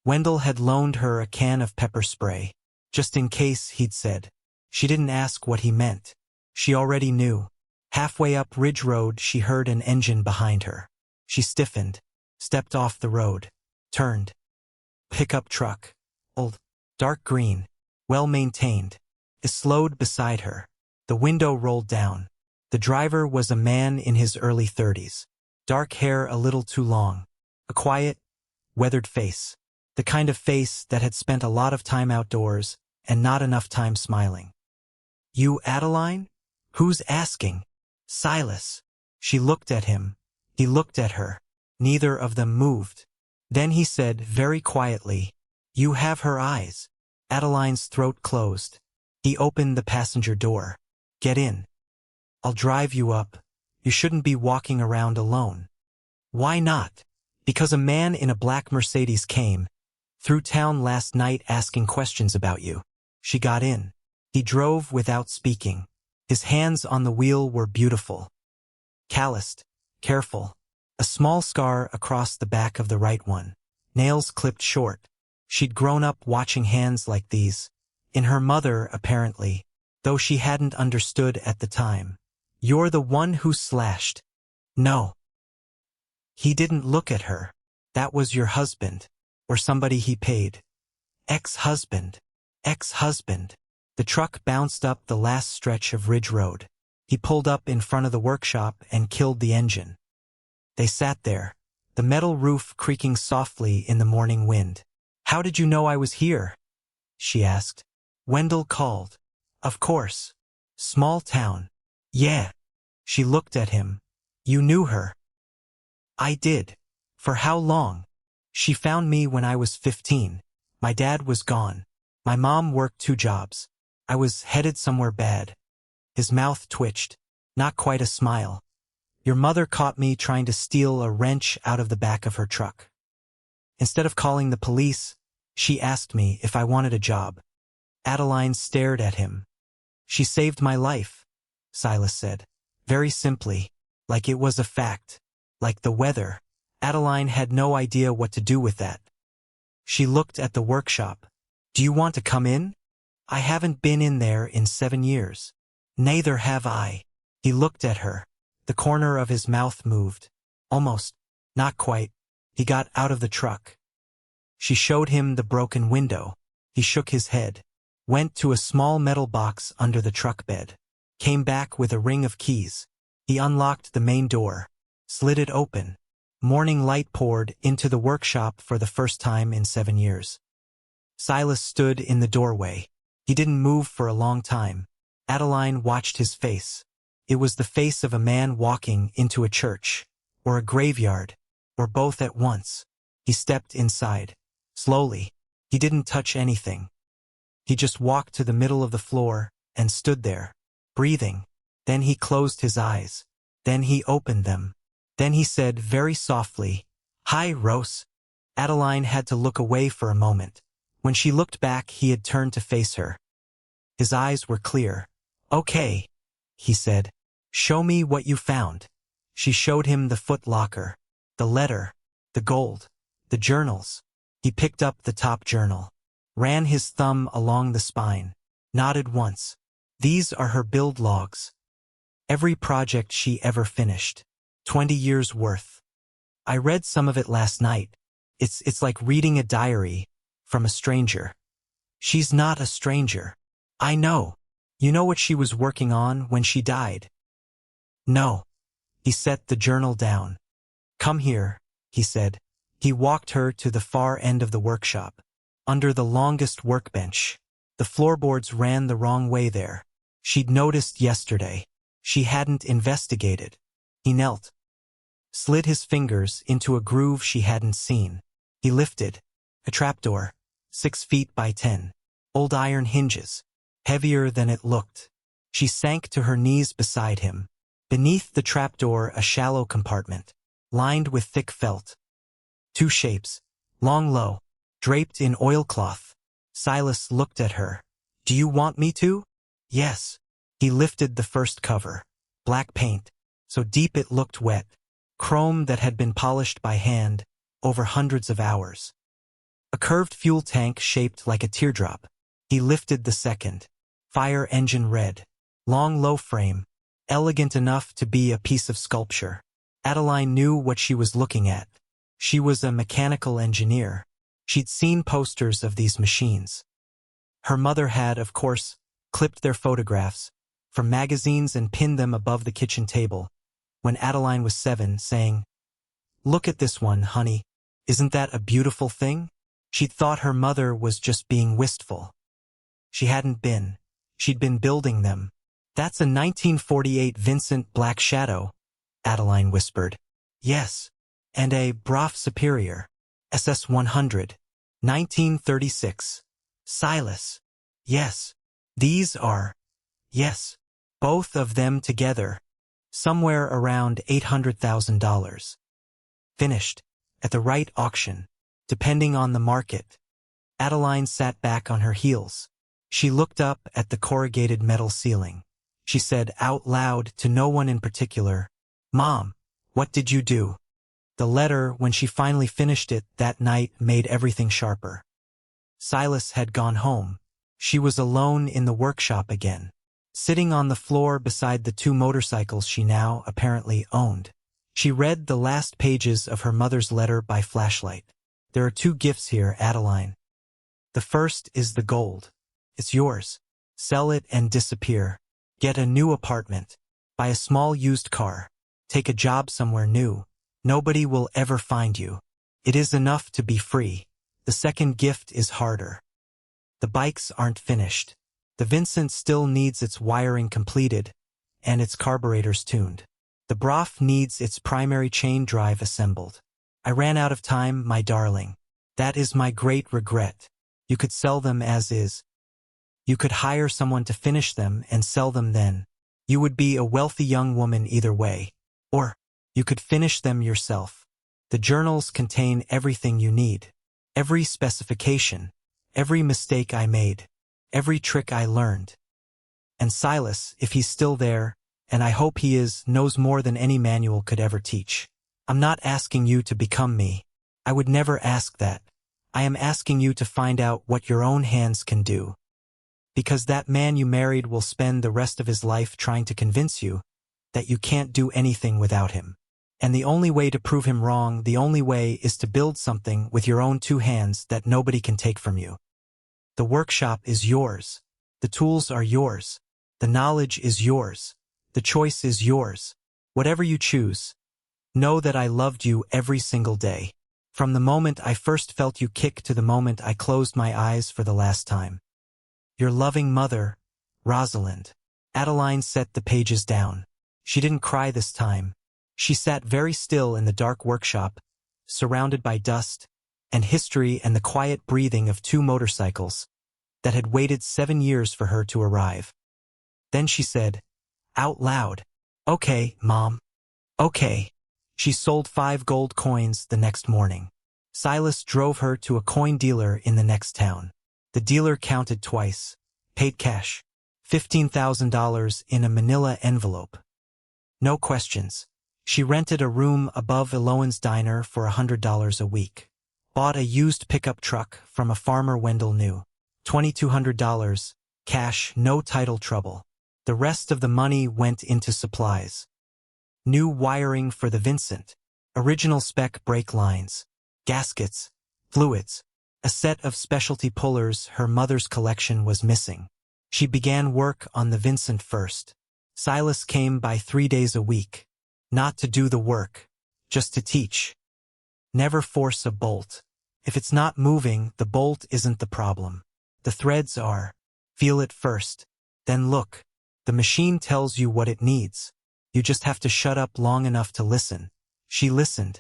Wendell had loaned her a can of pepper spray. Just in case, he'd said. She didn't ask what he meant. She already knew. Halfway up Ridge Road, she heard an engine behind her. She stiffened, stepped off the road, turned. Pickup truck. Old, dark green, well-maintained. It slowed beside her. The window rolled down. The driver was a man in his early 30s. Dark hair a little too long. A quiet, weathered face. The kind of face that had spent a lot of time outdoors and not enough time smiling. You, Adeline? Who's asking? Silas. She looked at him. He looked at her. Neither of them moved. Then he said very quietly, You have her eyes. Adeline's throat closed. He opened the passenger door. Get in. I'll drive you up. You shouldn't be walking around alone. Why not? Because a man in a black Mercedes came through town last night asking questions about you. She got in. He drove without speaking. His hands on the wheel were beautiful. Calloused, careful. A small scar across the back of the right one. Nails clipped short. She'd grown up watching hands like these. In her mother, apparently, though she hadn't understood at the time. You're the one who slashed. No. He didn't look at her. That was your husband. Or somebody he paid. Ex-husband. Ex-husband. The truck bounced up the last stretch of Ridge Road. He pulled up in front of the workshop and killed the engine. They sat there, the metal roof creaking softly in the morning wind. How did you know I was here? She asked. Wendell called. Of course. Small town. Yeah. She looked at him. You knew her. I did. For how long? She found me when I was 15. My dad was gone. My mom worked 2 jobs. I was headed somewhere bad. His mouth twitched. Not quite a smile. Your mother caught me trying to steal a wrench out of the back of her truck. Instead of calling the police, she asked me if I wanted a job. Adeline stared at him. She saved my life, Silas said. Very simply, like it was a fact. Like the weather. Adeline had no idea what to do with that. She looked at the workshop. Do you want to come in? I haven't been in there in 7 years. Neither have I. He looked at her. The corner of his mouth moved. Almost. Not quite. He got out of the truck. She showed him the broken window. He shook his head, went to a small metal box under the truck bed, came back with a ring of keys. He unlocked the main door, slid it open. Morning light poured into the workshop for the first time in 7 years. Silas stood in the doorway. He didn't move for a long time. Adeline watched his face. It was the face of a man walking into a church, or a graveyard, or both at once. He stepped inside. Slowly. He didn't touch anything. He just walked to the middle of the floor and stood there, breathing. Then he closed his eyes. Then he opened them. Then he said very softly, "Hi, Rose." Adeline had to look away for a moment. When she looked back, he had turned to face her. His eyes were clear. "Okay," he said. "Show me what you found." She showed him the foot locker, the letter, the gold, the journals. He picked up the top journal, ran his thumb along the spine, nodded once. These are her build logs. Every project she ever finished. 20 years worth. I read some of it last night. It's like reading a diary from a stranger. She's not a stranger. I know. You know what she was working on when she died? No. He set the journal down. "Come here," he said. He walked her to the far end of the workshop, under the longest workbench. The floorboards ran the wrong way there. She'd noticed yesterday. She hadn't investigated. He knelt, slid his fingers into a groove she hadn't seen. He lifted. A trapdoor, 6 feet by 10. Old iron hinges, heavier than it looked. She sank to her knees beside him. Beneath the trapdoor, a shallow compartment, lined with thick felt. 2 shapes, long low, draped in oilcloth. Silas looked at her. "Do you want me to?" "Yes." He lifted the first cover. Black paint, so deep it looked wet. Chrome that had been polished by hand over hundreds of hours. A curved fuel tank shaped like a teardrop. He lifted the second. Fire engine red. Long low frame. Elegant enough to be a piece of sculpture. Adeline knew what she was looking at. She was a mechanical engineer. She'd seen posters of these machines. Her mother had, of course, clipped their photographs from magazines and pinned them above the kitchen table when Adeline was 7, saying, "Look at this one, honey. Isn't that a beautiful thing?" She'd thought her mother was just being wistful. She hadn't been. She'd been building them. "That's a 1948 Vincent Black Shadow," Adeline whispered. "Yes. And a Brough Superior SS100, 1936. Silas. Yes. These are. Yes. Both of them together. Somewhere around $800,000. Finished. At the right auction. Depending on the market." Adeline sat back on her heels. She looked up at the corrugated metal ceiling. She said out loud to no one in particular, "Mom, what did you do?" The letter, when she finally finished it that night, made everything sharper. Silas had gone home. She was alone in the workshop again, sitting on the floor beside the 2 motorcycles she now apparently owned. She read the last pages of her mother's letter by flashlight. "There are 2 gifts here, Adeline. The first is the gold. It's yours. Sell it and disappear. Get a new apartment. Buy a small used car. Take a job somewhere new. Nobody will ever find you. It is enough to be free. The second gift is harder. The bikes aren't finished. The Vincent still needs its wiring completed and its carburetors tuned. The Brough needs its primary chain drive assembled. I ran out of time, my darling. That is my great regret. You could sell them as is. You could hire someone to finish them and sell them then. You would be a wealthy young woman either way. Or you could finish them yourself. The journals contain everything you need. Every specification. Every mistake I made. Every trick I learned. And Silas, if he's still there, and I hope he is, knows more than any manual could ever teach. I'm not asking you to become me. I would never ask that. I am asking you to find out what your own hands can do. Because that man you married will spend the rest of his life trying to convince you that you can't do anything without him. And the only way to prove him wrong, the only way is to build something with your own two hands that nobody can take from you. The workshop is yours. The tools are yours. The knowledge is yours. The choice is yours. Whatever you choose, know that I loved you every single day. From the moment I first felt you kick to the moment I closed my eyes for the last time. Your loving mother, Rosalind. Adeline set the pages down. She didn't cry this time. She sat very still in the dark workshop, surrounded by dust and history and the quiet breathing of two motorcycles that had waited 7 years for her to arrive. Then she said, out loud, "Okay, Mom. Okay." She sold 5 gold coins the next morning. Silas drove her to a coin dealer in the next town. The dealer counted twice, paid cash, $15,000 in a manila envelope. No questions. She rented a room above Eloan's diner for $100 a week. Bought a used pickup truck from a farmer Wendell knew. $2,200, cash, no title trouble. The rest of the money went into supplies. New wiring for the Vincent, original spec brake lines, gaskets, fluids, a set of specialty pullers her mother's collection was missing. She began work on the Vincent first. Silas came by 3 days a week. Not to do the work, just to teach. Never force a bolt. If it's not moving, the bolt isn't the problem. The threads are. Feel it first, then look. The machine tells you what it needs. You just have to shut up long enough to listen. She listened.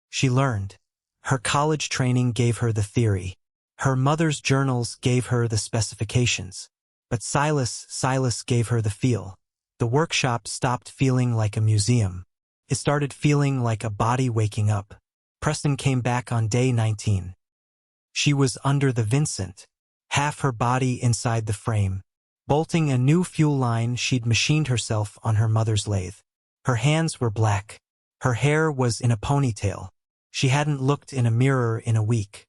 She learned. Her college training gave her the theory. Her mother's journals gave her the specifications. But Silas gave her the feel. The workshop stopped feeling like a museum. It started feeling like a body waking up. Preston came back on day 19. She was under the Vincent, half her body inside the frame, bolting a new fuel line she'd machined herself on her mother's lathe. Her hands were black. Her hair was in a ponytail. She hadn't looked in a mirror in a week.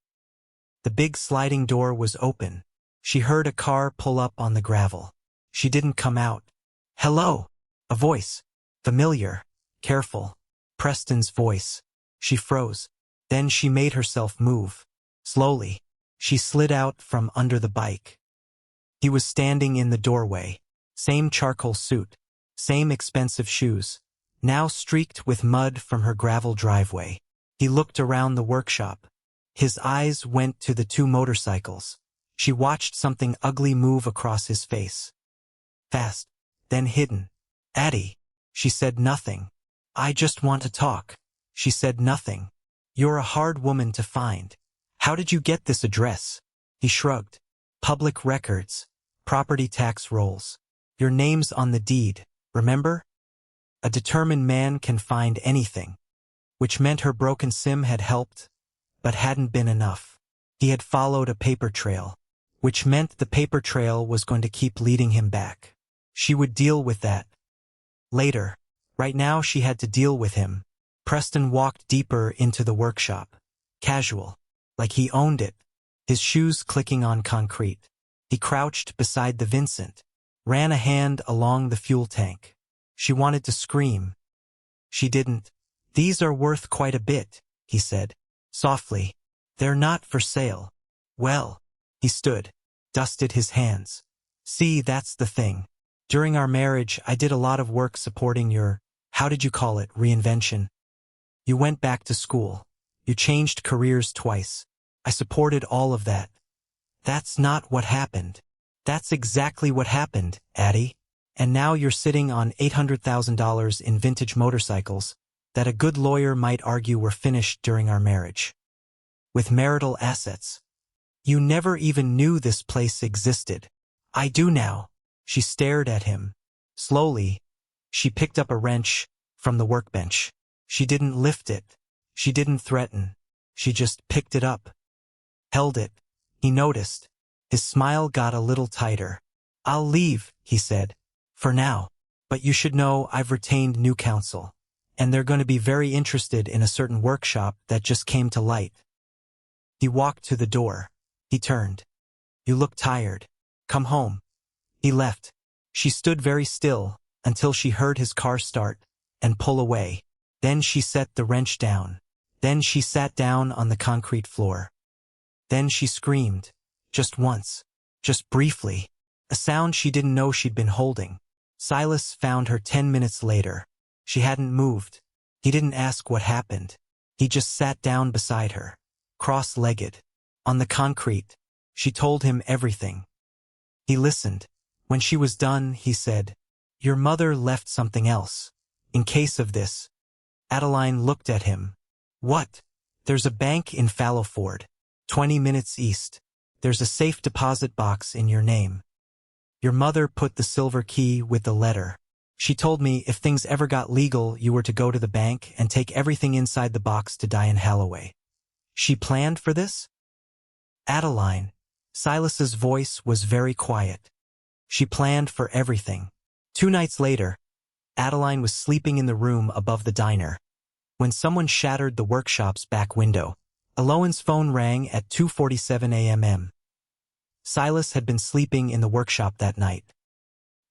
The big sliding door was open. She heard a car pull up on the gravel. She didn't come out. Hello! A voice. Familiar. Careful. Preston's voice. She froze. Then she made herself move. Slowly. She slid out from under the bike. He was standing in the doorway. Same charcoal suit. Same expensive shoes. Now streaked with mud from her gravel driveway. He looked around the workshop. His eyes went to the 2 motorcycles. She watched something ugly move across his face. Fast. Then hidden. Addie. She said nothing. I just want to talk. She said nothing. You're a hard woman to find. How did you get this address? He shrugged. Public records. Property tax rolls. Your name's on the deed, remember? A determined man can find anything. Which meant her broken sim had helped, but hadn't been enough. He had followed a paper trail. Which meant the paper trail was going to keep leading him back. She would deal with that. Later. Right now she had to deal with him. Preston walked deeper into the workshop. Casual. Like he owned it. His shoes clicking on concrete. He crouched beside the Vincent. Ran a hand along the fuel tank. She wanted to scream. She didn't. These are worth quite a bit, he said. Softly. They're not for sale. Well. He stood. Dusted his hands. See, that's the thing. During our marriage, I did a lot of work supporting your, how did you call it, reinvention? You went back to school. You changed careers twice. I supported all of that. That's not what happened. That's exactly what happened, Addie. And now you're sitting on $800,000 in vintage motorcycles that a good lawyer might argue were finished during our marriage. With marital assets. You never even knew this place existed. I do now. She stared at him. Slowly, she picked up a wrench from the workbench. She didn't lift it. She didn't threaten. She just picked it up. Held it. He noticed. His smile got a little tighter. I'll leave, he said. For now. But you should know I've retained new counsel. And they're going to be very interested in a certain workshop that just came to light. He walked to the door. He turned. You look tired. Come home. He left. She stood very still until she heard his car start and pull away. Then she set the wrench down. Then she sat down on the concrete floor. Then she screamed. Just once. Just briefly. A sound she didn't know she'd been holding. Silas found her 10 minutes later. She hadn't moved. He didn't ask what happened. He just sat down beside her, cross-legged, on the concrete. She told him everything. He listened. When she was done, he said, "Your mother left something else. In case of this." Adeline looked at him. "What?" "There's a bank in Fallowford, 20 minutes east. There's a safe deposit box in your name. Your mother put the silver key with the letter. She told me if things ever got legal, you were to go to the bank and take everything inside the box to Diane Holloway." "She planned for this?" "Adeline." Silas's voice was very quiet. "She planned for everything." 2 nights later, Adeline was sleeping in the room above the diner when someone shattered the workshop's back window. Alohan's phone rang at 2:47 a.m. Silas had been sleeping in the workshop that night.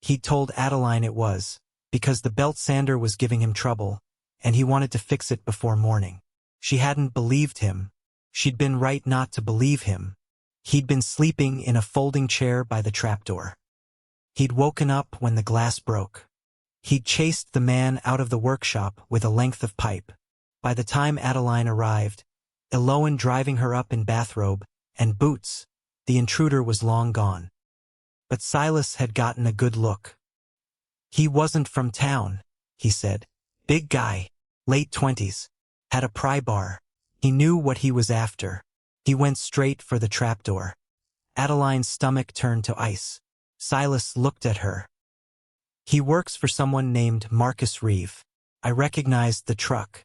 He'd told Adeline it was because the belt sander was giving him trouble, and he wanted to fix it before morning. She hadn't believed him. She'd been right not to believe him. He'd been sleeping in a folding chair by the trapdoor. He'd woken up when the glass broke. He'd chased the man out of the workshop with a length of pipe. By the time Adeline arrived, Alohan driving her up in bathrobe and boots, the intruder was long gone. But Silas had gotten a good look. He wasn't from town, he said. Big guy, late 20s, had a pry bar. He knew what he was after. He went straight for the trapdoor. Adeline's stomach turned to ice. Silas looked at her. "He works for someone named Marcus Reeve. I recognized the truck.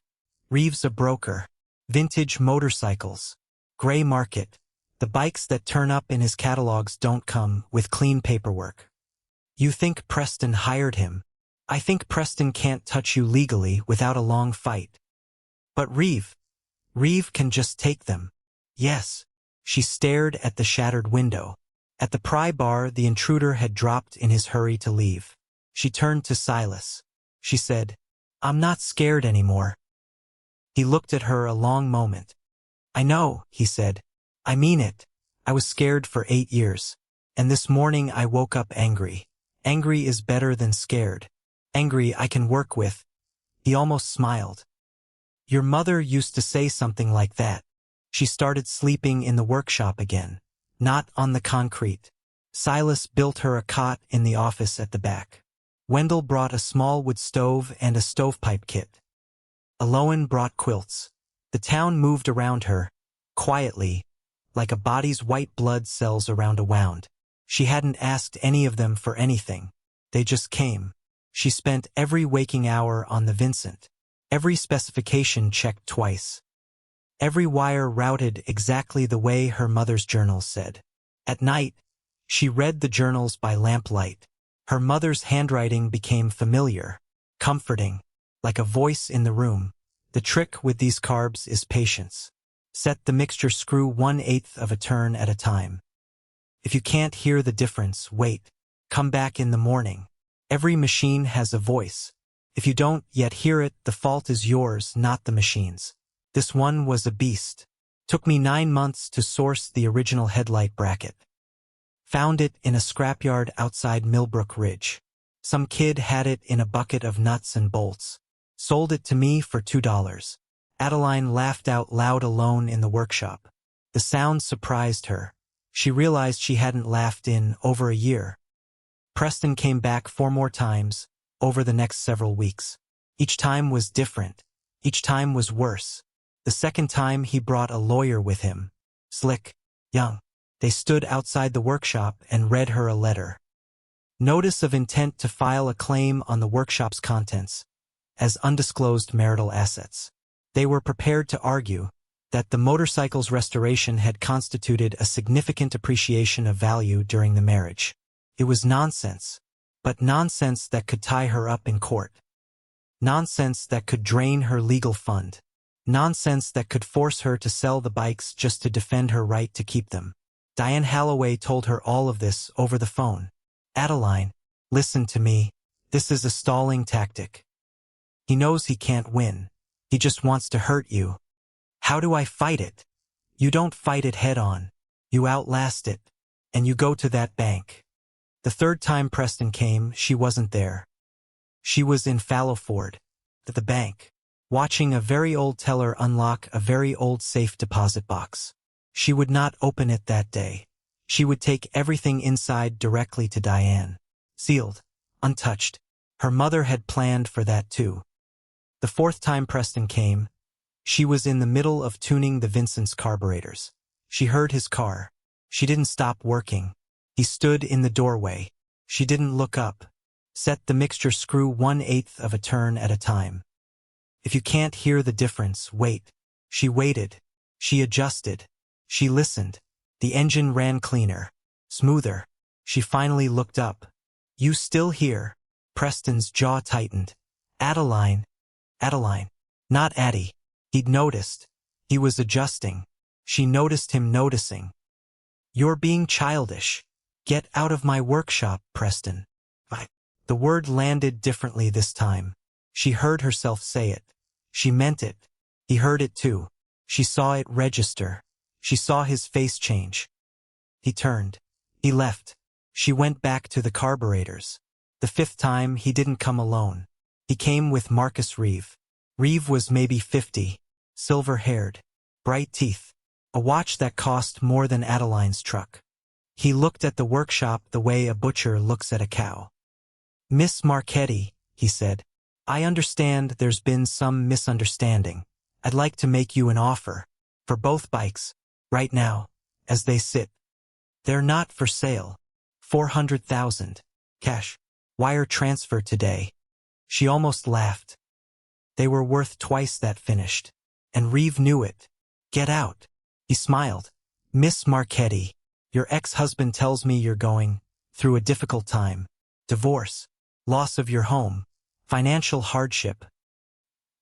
Reeve's a broker. Vintage motorcycles. Gray market. The bikes that turn up in his catalogs don't come with clean paperwork. You think Preston hired him? I think Preston can't touch you legally without a long fight. But Reeve can just take them." "Yes." She stared at the shattered window. At the pry bar the intruder had dropped in his hurry to leave. She turned to Silas. She said, "I'm not scared anymore." He looked at her a long moment. "I know," he said. "I mean it. I was scared for 8 years. And this morning I woke up angry. Angry is better than scared. Angry I can work with." He almost smiled. "Your mother used to say something like that. She started sleeping in the workshop again, not on the concrete." Silas built her a cot in the office at the back. Wendell brought a small wood stove and a stovepipe kit. Alohan brought quilts. The town moved around her, quietly, like a body's white blood cells around a wound. She hadn't asked any of them for anything. They just came. She spent every waking hour on the Vincent. Every specification checked twice. Every wire routed exactly the way her mother's journals said. At night, she read the journals by lamplight. Her mother's handwriting became familiar, comforting, like a voice in the room. The trick with these carbs is patience. Set the mixture screw 1/8 of a turn at a time. If you can't hear the difference, wait. Come back in the morning. Every machine has a voice. If you don't yet hear it, the fault is yours, not the machine's. This one was a beast. Took me 9 months to source the original headlight bracket. Found it in a scrapyard outside Millbrook Ridge. Some kid had it in a bucket of nuts and bolts. Sold it to me for $2. Adeline laughed out loud alone in the workshop. The sound surprised her. She realized she hadn't laughed in over a year. Preston came back 4 more times over the next several weeks. Each time was different. Each time was worse. The second time he brought a lawyer with him. Slick, young. They stood outside the workshop and read her a letter. Notice of intent to file a claim on the workshop's contents as undisclosed marital assets. They were prepared to argue that the motorcycle's restoration had constituted a significant appreciation of value during the marriage. It was nonsense, but nonsense that could tie her up in court. Nonsense that could drain her legal fund. Nonsense that could force her to sell the bikes just to defend her right to keep them. Diane Holloway told her all of this over the phone. "Adeline, listen to me. This is a stalling tactic. He knows he can't win. He just wants to hurt you. How do I fight it? You don't fight it head on. You outlast it. And you go to that bank. The third time Preston came, she wasn't there. She was in Fallowford, at the bank, watching a very old teller unlock a very old safe deposit box. She would not open it that day. She would take everything inside directly to Diane. Sealed, untouched. Her mother had planned for that too. The fourth time Preston came, she was in the middle of tuning the Vincent's carburetors. She heard his car. She didn't stop working. He stood in the doorway. She didn't look up. Set the mixture screw 1/8 of a turn at a time. If you can't hear the difference, wait. She waited. She adjusted. She listened. The engine ran cleaner, smoother. She finally looked up. You still here? Preston's jaw tightened. Adeline. Adeline. Not Addie. He'd noticed. He was adjusting. She noticed him noticing. You're being childish. Get out of my workshop, Preston. The word landed differently this time. She heard herself say it. She meant it. He heard it too. She saw it register. She saw his face change. He turned. He left. She went back to the carburetors. The fifth time, he didn't come alone. He came with Marcus Reeve. Reeve was maybe 50, silver-haired, bright teeth, a watch that cost more than Adeline's truck. He looked at the workshop the way a butcher looks at a cow. Miss Marchetti, he said, I understand there's been some misunderstanding. I'd like to make you an offer. For both bikes, right now, as they sit. They're not for sale. 400,000. Cash. Wire transfer today. She almost laughed. They were worth twice that finished. And Reeve knew it. Get out. He smiled. Miss Marchetti, your ex-husband tells me you're going through a difficult time. Divorce. Loss of your home. Financial hardship.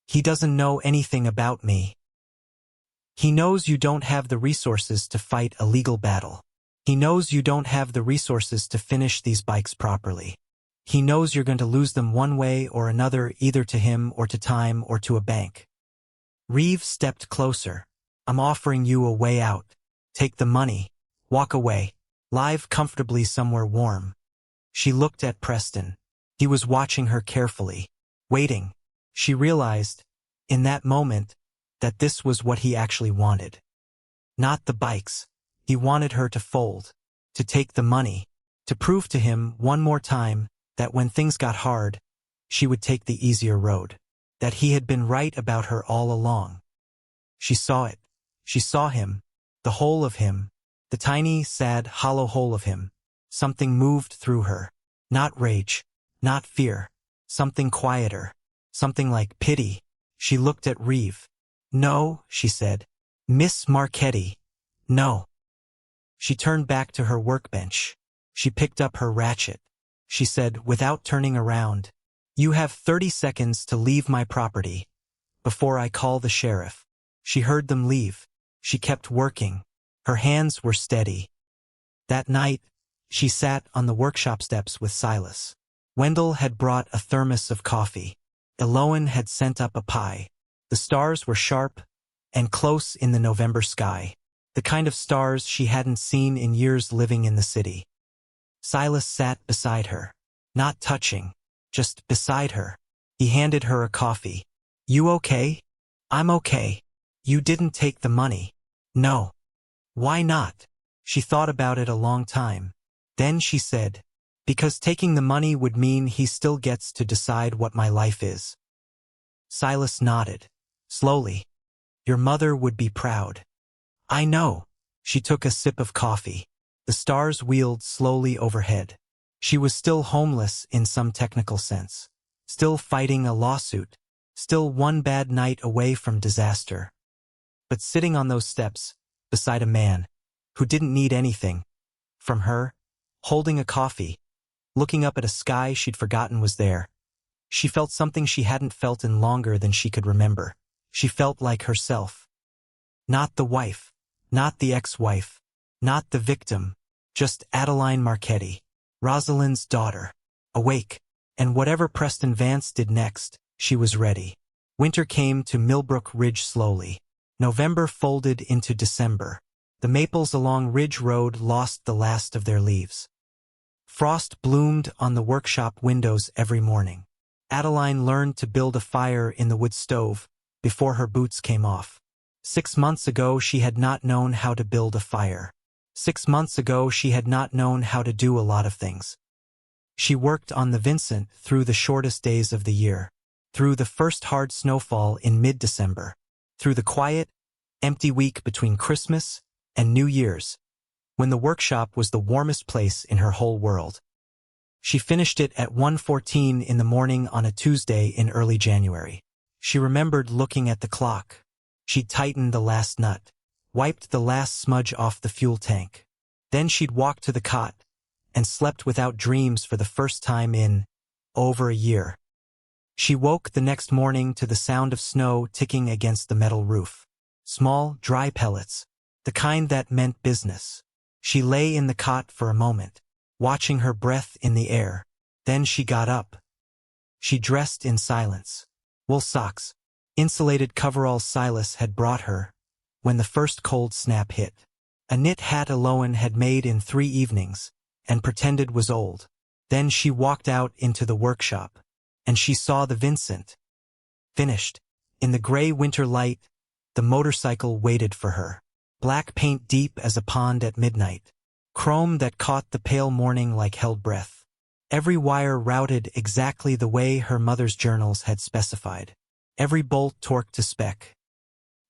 He doesn't know anything about me. He knows you don't have the resources to fight a legal battle. He knows you don't have the resources to finish these bikes properly. He knows you're going to lose them one way or another, either to him or to time or to a bank. Reeve stepped closer. I'm offering you a way out. Take the money. Walk away. Live comfortably somewhere warm. She looked at Preston. He was watching her carefully. Waiting. She realized, in that moment, that this was what he actually wanted. Not the bikes. He wanted her to fold. To take the money. To prove to him one more time that when things got hard, she would take the easier road. That he had been right about her all along. She saw it. She saw him. The whole of him. The tiny, sad, hollow hole of him. Something moved through her. Not rage. Not fear. Something quieter. Something like pity. She looked at Reeve. No, she said. Miss Marchetti. No. She turned back to her workbench. She picked up her ratchet. She said, without turning around, you have 30 seconds to leave my property before I call the sheriff. She heard them leave. She kept working. Her hands were steady. That night, she sat on the workshop steps with Silas. Wendell had brought a thermos of coffee. Eloan had sent up a pie. The stars were sharp and close in the November sky, the kind of stars she hadn't seen in years living in the city. Silas sat beside her, not touching, just beside her. He handed her a coffee. You okay? I'm okay. You didn't take the money. No. Why not? She thought about it a long time. Then she said, because taking the money would mean he still gets to decide what my life is. Silas nodded. Slowly. Your mother would be proud. I know. She took a sip of coffee. The stars wheeled slowly overhead. She was still homeless in some technical sense. Still fighting a lawsuit. Still one bad night away from disaster. But sitting on those steps, beside a man who didn't need anything from her, holding a coffee, looking up at a sky she'd forgotten was there. She felt something she hadn't felt in longer than she could remember. She felt like herself. Not the wife. Not the ex-wife. Not the victim. Just Adeline Marchetti. Rosalind's daughter. Awake. And whatever Preston Vance did next, she was ready. Winter came to Millbrook Ridge slowly. November folded into December. The maples along Ridge Road lost the last of their leaves. Frost bloomed on the workshop windows every morning. Adeline learned to build a fire in the wood stove before her boots came off. 6 months ago she had not known how to build a fire. 6 months ago she had not known how to do a lot of things. She worked on the Vincent through the shortest days of the year, through the first hard snowfall in mid-December, through the quiet, empty week between Christmas and New Year's, when the workshop was the warmest place in her whole world. She finished it at 1:14 in the morning on a Tuesday in early January. She remembered looking at the clock. She'd tightened the last nut, wiped the last smudge off the fuel tank. Then she'd walked to the cot and slept without dreams for the first time in over a year. She woke the next morning to the sound of snow ticking against the metal roof. Small, dry pellets, the kind that meant business. She lay in the cot for a moment, watching her breath in the air. Then she got up. She dressed in silence. Wool socks, insulated coveralls Silas had brought her when the first cold snap hit. A knit hat Aloan had made in 3 evenings and pretended was old. Then she walked out into the workshop, and she saw the Vincent. Finished. In the gray winter light, the motorcycle waited for her. Black paint deep as a pond at midnight. Chrome that caught the pale morning like held breath. Every wire routed exactly the way her mother's journals had specified. Every bolt torqued to spec.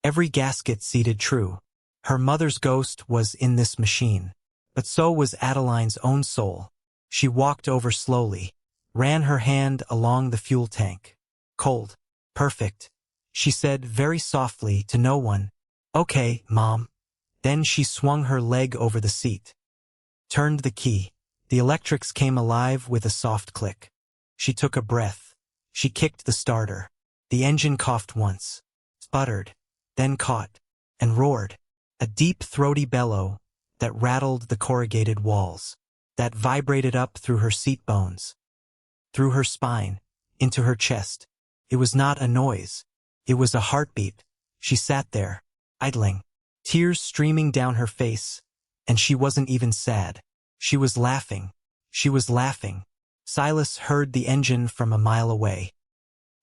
Every gasket seated true. Her mother's ghost was in this machine. But so was Adeline's own soul. She walked over slowly, ran her hand along the fuel tank. Cold. Perfect. She said very softly to no one, "Okay, Mom." Then she swung her leg over the seat. Turned the key. The electrics came alive with a soft click. She took a breath. She kicked the starter. The engine coughed once, sputtered, then caught, and roared. A deep throaty bellow that rattled the corrugated walls, that vibrated up through her seat bones, through her spine, into her chest. It was not a noise. It was a heartbeat. She sat there, idling, tears streaming down her face, and she wasn't even sad. She was laughing. She was laughing. Silas heard the engine from a mile away.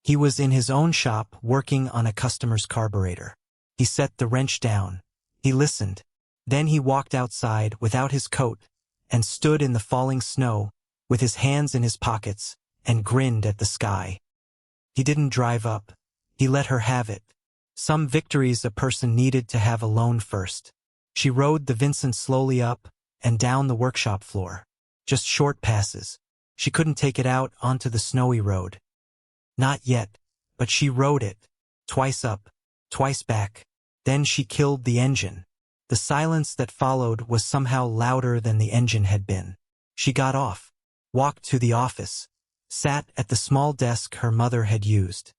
He was in his own shop working on a customer's carburetor. He set the wrench down. He listened. Then he walked outside without his coat and stood in the falling snow with his hands in his pockets and grinned at the sky. He didn't drive up. He let her have it. Some victories a person needed to have alone first. She rode the Vincent slowly up and down the workshop floor. Just short passes. She couldn't take it out onto the snowy road. Not yet, but she rode it. Twice up, twice back. Then she killed the engine. The silence that followed was somehow louder than the engine had been. She got off, walked to the office, sat at the small desk her mother had used.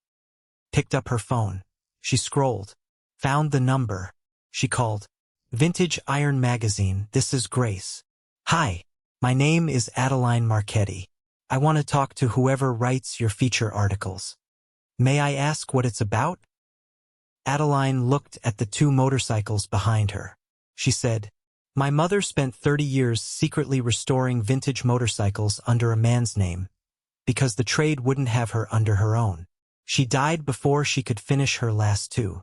Picked up her phone. She scrolled, found the number. She called. "Vintage Iron Magazine, this is Grace. Hi, my name is Adeline Marchetti. I want to talk to whoever writes your feature articles. May I ask what it's about?" Adeline looked at the 2 motorcycles behind her. She said, "My mother spent 30 years secretly restoring vintage motorcycles under a man's name, because the trade wouldn't have her under her own. She died before she could finish her last 2.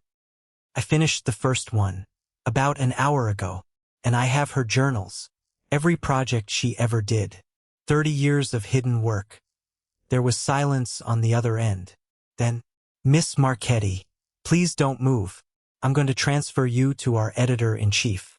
I finished the first one about an hour ago, and I have her journals, every project she ever did. 30 years of hidden work." There was silence on the other end. Then, "Miss Marchetti, please don't move. I'm going to transfer you to our editor-in-chief."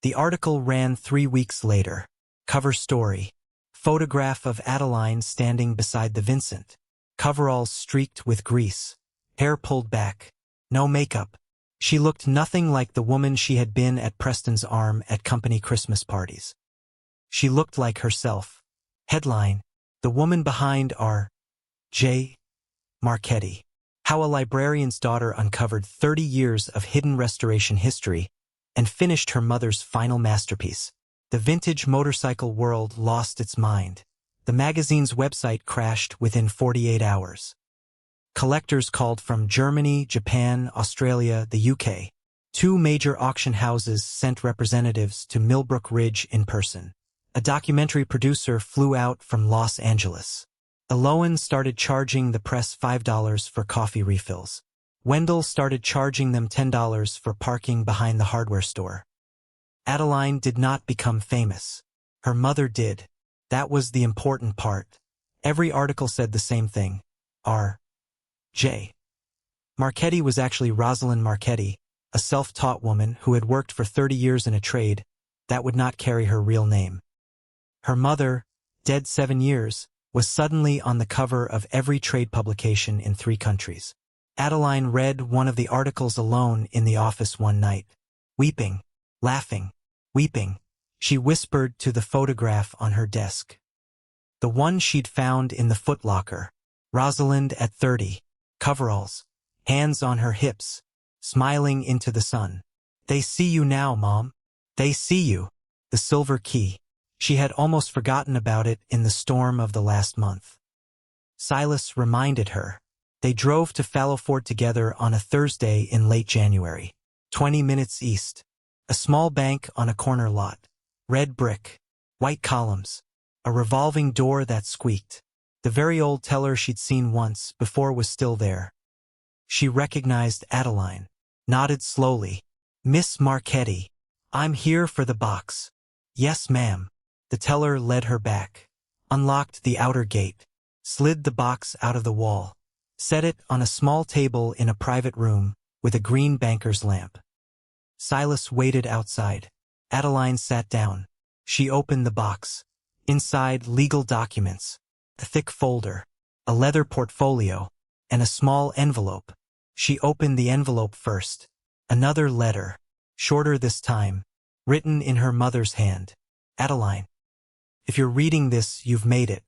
The article ran 3 weeks later. Cover story. Photograph of Adeline standing beside the Vincent. Coveralls streaked with grease. Hair pulled back. No makeup. She looked nothing like the woman she had been at Preston's Arm at company Christmas parties. She looked like herself. Headline: "The woman behind R.J. Marchetti. How a librarian's daughter uncovered 30 years of hidden restoration history and finished her mother's final masterpiece." The vintage motorcycle world lost its mind. The magazine's website crashed within 48 hours. Collectors called from Germany, Japan, Australia, the UK. 2 major auction houses sent representatives to Millbrook Ridge in person. A documentary producer flew out from Los Angeles. Eloan started charging the press $5 for coffee refills. Wendell started charging them $10 for parking behind the hardware store. Adeline did not become famous. Her mother did. That was the important part. Every article said the same thing. R.J. Marchetti was actually Rosalind Marchetti, a self-taught woman who had worked for 30 years in a trade that would not carry her real name. Her mother, dead 7 years, was suddenly on the cover of every trade publication in 3 countries. Adeline read one of the articles alone in the office one night. Weeping, laughing, weeping, she whispered to the photograph on her desk. The one she'd found in the footlocker. Rosalind at 30, coveralls, hands on her hips, smiling into the sun. They see you now, Mom. They see you. The silver key. She had almost forgotten about it in the storm of the last month. Silas reminded her. They drove to Fallowford together on a Thursday in late January. 20 minutes east. A small bank on a corner lot. Red brick. White columns. A revolving door that squeaked. The very old teller she'd seen once before was still there. She recognized Adeline. Nodded slowly. Miss Marchetti. I'm here for the box. Yes, ma'am. The teller led her back. Unlocked the outer gate. Slid the box out of the wall. Set it on a small table in a private room with a green banker's lamp. Silas waited outside. Adeline sat down. She opened the box. Inside, legal documents. A thick folder. A leather portfolio. And a small envelope. She opened the envelope first. Another letter. Shorter this time. Written in her mother's hand. Adeline. If you're reading this, you've made it.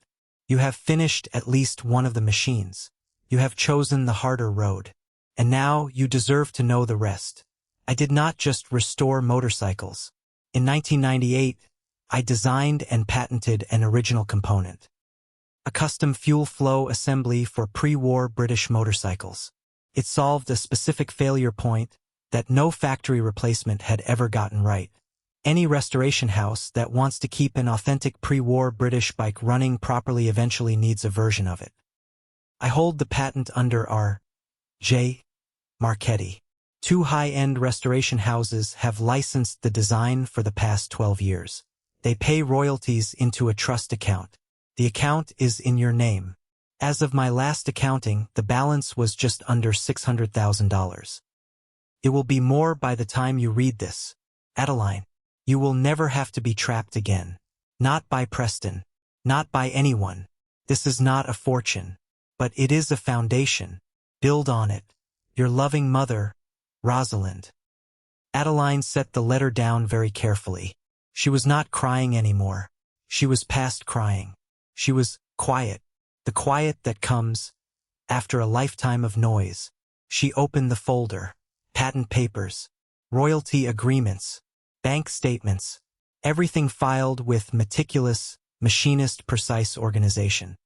You have finished at least one of the machines. You have chosen the harder road. And now you deserve to know the rest. I did not just restore motorcycles. In 1998, I designed and patented an original component. A custom fuel flow assembly for pre-war British motorcycles. It solved a specific failure point that no factory replacement had ever gotten right. Any restoration house that wants to keep an authentic pre-war British bike running properly eventually needs a version of it. I hold the patent under R.J. Marchetti. 2 high-end restoration houses have licensed the design for the past 12 years. They pay royalties into a trust account. The account is in your name. As of my last accounting, the balance was just under $600,000. It will be more by the time you read this. Adeline, you will never have to be trapped again. Not by Preston. Not by anyone. This is not a fortune. But it is a foundation. Build on it. Your loving mother, Rosalind. Adeline set the letter down very carefully. She was not crying anymore. She was past crying. She was quiet. The quiet that comes after a lifetime of noise. She opened the folder. Patent papers. Royalty agreements. Bank statements. Everything filed with meticulous, machinist-precise organization.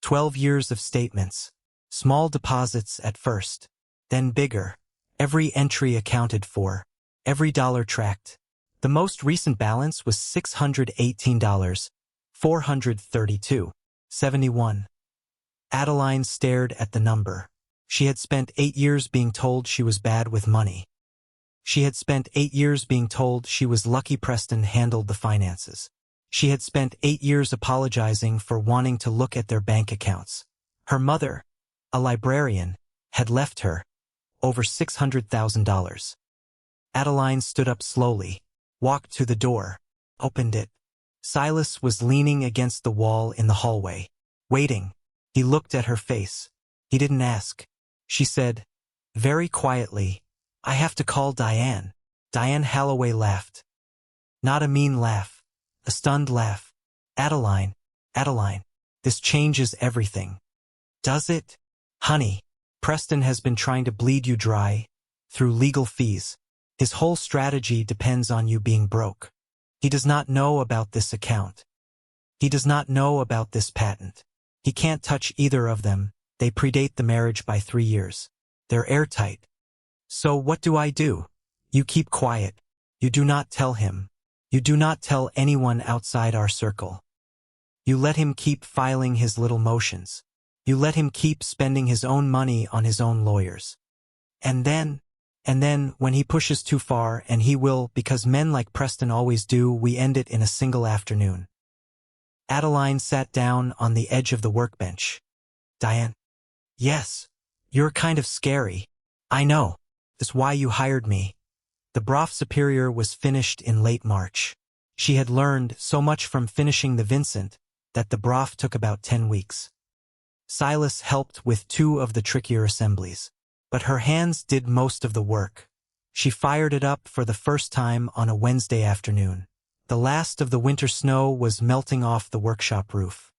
12 years of statements. Small deposits at first. Then bigger. Every entry accounted for. Every dollar tracked. The most recent balance was $618, $432.71. Adeline stared at the number. She had spent 8 years being told she was bad with money. She had spent 8 years being told she was lucky Preston handled the finances. She had spent 8 years apologizing for wanting to look at their bank accounts. Her mother, a librarian, had left her over $600,000. Adeline stood up slowly, walked to the door, opened it. Silas was leaning against the wall in the hallway, waiting. He looked at her face. He didn't ask. She said, very quietly, I have to call Diane. Diane Halloway laughed. Not a mean laugh. A stunned laugh. Adeline, Adeline, this changes everything. Does it? Honey, Preston has been trying to bleed you dry, through legal fees. His whole strategy depends on you being broke. He does not know about this account. He does not know about this patent. He can't touch either of them, They predate the marriage by 3 years. They're airtight. So what do? You keep quiet. You do not tell him. You do not tell anyone outside our circle. You let him keep filing his little motions. You let him keep spending his own money on his own lawyers. And then, when he pushes too far, and he will, because men like Preston always do, we end it in a single afternoon. Adeline sat down on the edge of the workbench. Diane. Yes. You're kind of scary. I know. That's why you hired me. The Brough Superior was finished in late March. She had learned so much from finishing the Vincent that the Brough took about 10 weeks. Silas helped with 2 of the trickier assemblies, but her hands did most of the work. She fired it up for the first time on a Wednesday afternoon. The last of the winter snow was melting off the workshop roof.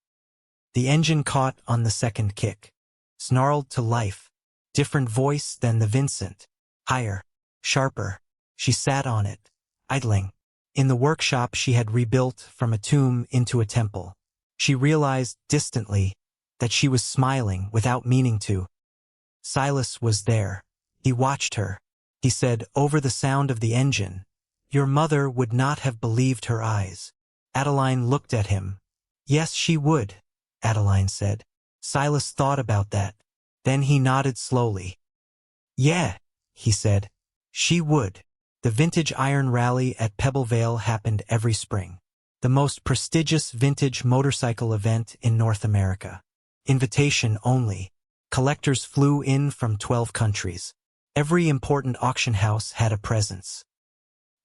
The engine caught on the second kick. Snarled to life. Different voice than the Vincent. Higher. Sharper. She sat on it, idling. In the workshop she had rebuilt from a tomb into a temple. She realized distantly that she was smiling without meaning to. Silas was there. He watched her. He said over the sound of the engine, "Your mother would not have believed her eyes." Adeline looked at him. "Yes, she would," Adeline said. Silas thought about that. Then he nodded slowly. "Yeah," he said. "She would." The Vintage Iron Rally at Pebble Vale happened every spring. The most prestigious vintage motorcycle event in North America. Invitation only. Collectors flew in from 12 countries. Every important auction house had a presence.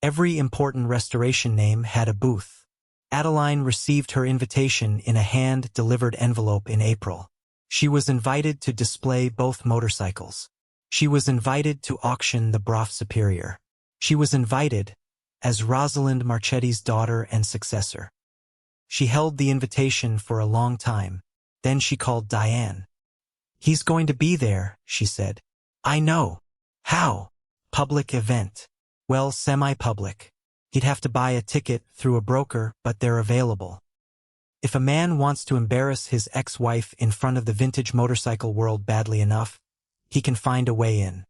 Every important restoration name had a booth. Adeline received her invitation in a hand-delivered envelope in April. She was invited to display both motorcycles. She was invited to auction the Brough Superior. She was invited as Rosalind Marchetti's daughter and successor. She held the invitation for a long time. Then she called Diane. "He's going to be there," she said. "I know." "How?" "Public event." "Well, semi-public. He'd have to buy a ticket through a broker, but they're available. If a man wants to embarrass his ex-wife in front of the vintage motorcycle world badly enough, he can find a way in.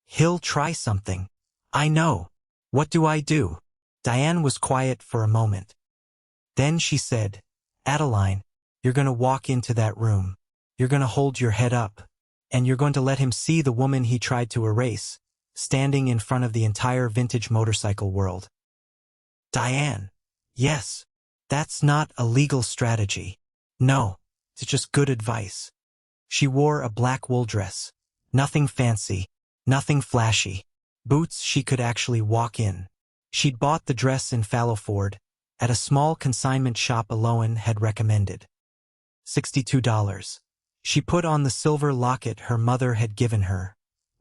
He'll try something. I know. What do? Diane was quiet for a moment. Then she said, "Adeline, you're going to walk into that room. You're going to hold your head up. And you're going to let him see the woman he tried to erase, standing in front of the entire vintage motorcycle world." "Diane." "Yes. That's not a legal strategy. No. It's just good advice." She wore a black wool dress. Nothing fancy. Nothing flashy. Boots she could actually walk in. She'd bought the dress in Fallowford, at a small consignment shop Alohan had recommended. $62. She put on the silver locket her mother had given her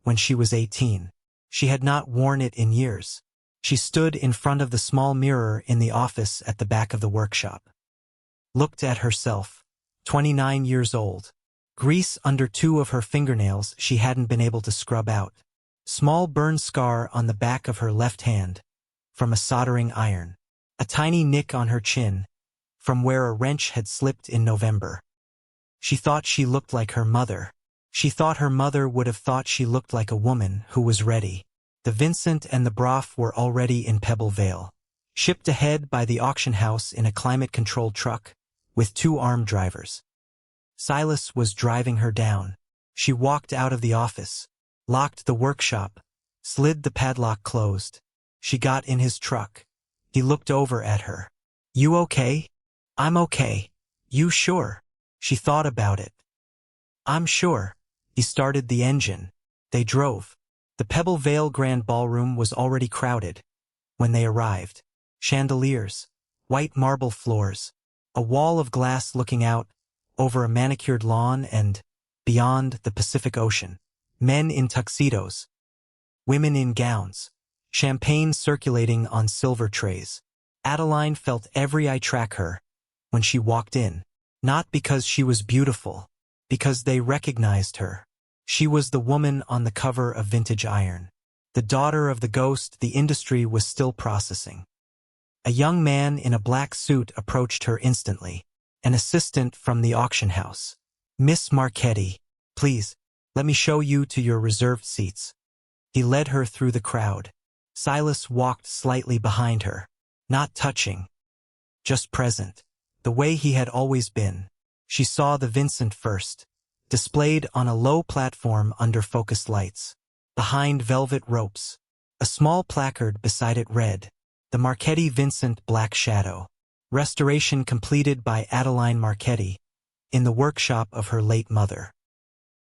when she was 18. She had not worn it in years. She stood in front of the small mirror in the office at the back of the workshop. Looked at herself, 29 years old. Grease under 2 of her fingernails she hadn't been able to scrub out. Small burn scar on the back of her left hand, from a soldering iron. A tiny nick on her chin, from where a wrench had slipped in November. She thought she looked like her mother. She thought her mother would have thought she looked like a woman who was ready. The Vincent and the Brough were already in Pebble Vale, shipped ahead by the auction house in a climate-controlled truck, with 2 armed drivers. Silas was driving her down. She walked out of the office, locked the workshop, slid the padlock closed. She got in his truck. He looked over at her. "You okay?" "I'm okay." "You sure?" She thought about it. "I'm sure." He started the engine. They drove. The Pebble Vale Grand Ballroom was already crowded when they arrived. Chandeliers, white marble floors, a wall of glass looking out over a manicured lawn and, beyond, the Pacific Ocean. Men in tuxedos, women in gowns, champagne circulating on silver trays. Adeline felt every eye track her when she walked in, not because she was beautiful, because they recognized her. She was the woman on the cover of Vintage Iron, the daughter of the ghost the industry was still processing. A young man in a black suit approached her instantly, an assistant from the auction house. "Miss Marchetti." Please, let me show you to your reserved seats. He led her through the crowd. Silas walked slightly behind her, not touching, just present, the way he had always been. She saw the Vincent first, displayed on a low platform under focused lights. Behind velvet ropes, a small placard beside it read, "The Marchetti Vincent Black Shadow. Restoration completed by Adeline Marchetti, in the workshop of her late mother.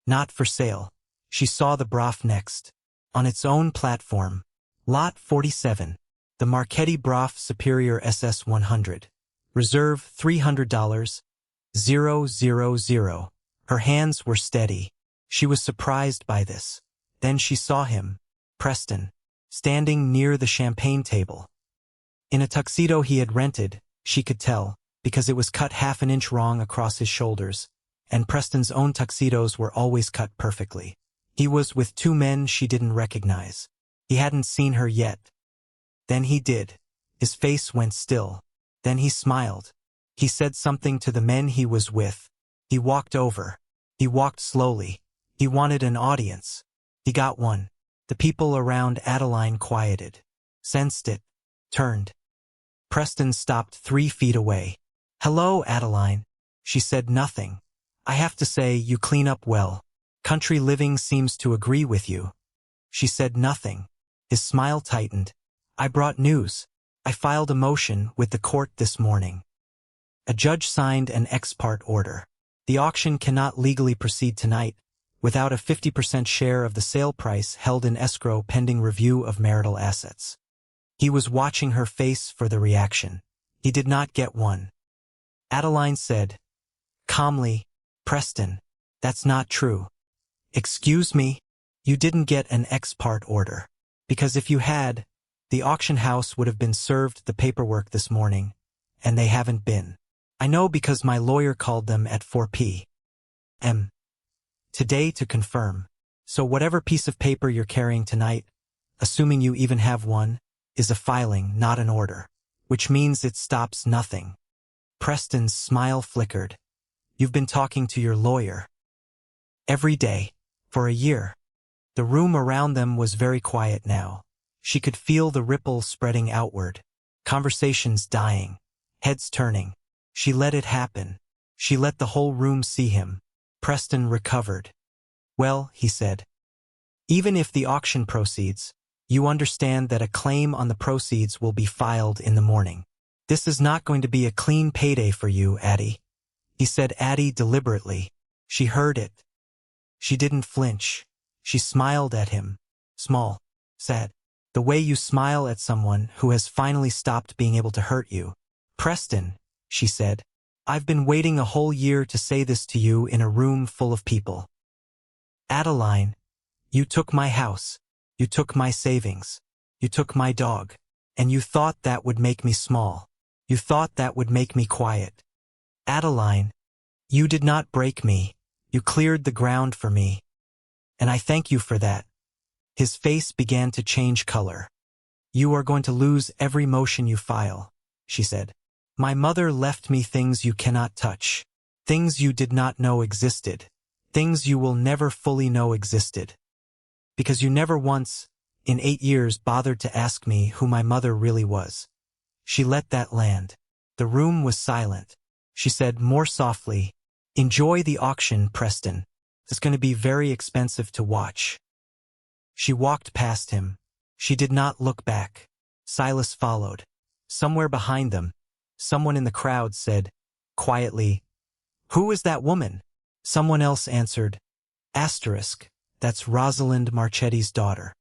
Not for sale." She saw the Brough next. On its own platform, Lot 47, the Marchetti Brough Superior SS100. Reserve $300, 000. Her hands were steady. She was surprised by this. Then she saw him, Preston, standing near the champagne table. In a tuxedo he had rented, she could tell, because it was cut half an inch wrong across his shoulders, and Preston's own tuxedos were always cut perfectly. He was with two men she didn't recognize. He hadn't seen her yet. Then he did. His face went still. Then he smiled. He said something to the men he was with. He walked over. He walked slowly. He wanted an audience. He got one. The people around Adeline quieted, sensed it, turned. Preston stopped 3 feet away. "Hello, Adeline." She said nothing. "I have to say, you clean up well. Country living seems to agree with you." She said nothing. His smile tightened. "I brought news. I filed a motion with the court this morning. A judge signed an ex parte order. The auction cannot legally proceed tonight without a 50% share of the sale price held in escrow pending review of marital assets." He was watching her face for the reaction. He did not get one. Adeline said, calmly, "Preston, that's not true." "Excuse me? You didn't get an ex parte order. Because if you had, the auction house would have been served the paperwork this morning, and they haven't been. I know because my lawyer called them at 4 p.m. today to confirm. So whatever piece of paper you're carrying tonight, assuming you even have one, is a filing, not an order, which means it stops nothing." Preston's smile flickered. "You've been talking to your lawyer?" "Every day, for a year." The room around them was very quiet now. She could feel the ripple spreading outward, conversations dying, heads turning. She let it happen. She let the whole room see him. Preston recovered. "Well," he said, "even if the auction proceeds, you understand that a claim on the proceeds will be filed in the morning. This is not going to be a clean payday for you, Addie." He said Addie deliberately. She heard it. She didn't flinch. She smiled at him. Small, sad. The way you smile at someone who has finally stopped being able to hurt you. "Preston," she said, "I've been waiting a whole year to say this to you in a room full of people. Adeline, you took my house. You took my savings. You took my dog. And you thought that would make me small. You thought that would make me quiet. Adeline, you did not break me. You cleared the ground for me. And I thank you for that." His face began to change color. "You are going to lose every motion you file," she said. "My mother left me things you cannot touch. Things you did not know existed. Things you will never fully know existed. Because you never once, in 8 years, bothered to ask me who my mother really was." She let that land. The room was silent. She said more softly, "Enjoy the auction, Preston. It's going to be very expensive to watch." She walked past him. She did not look back. Silas followed. Somewhere behind them, someone in the crowd said, quietly, "Who is that woman?" Someone else answered, "Asterisk, that's Rosalind Marchetti's daughter."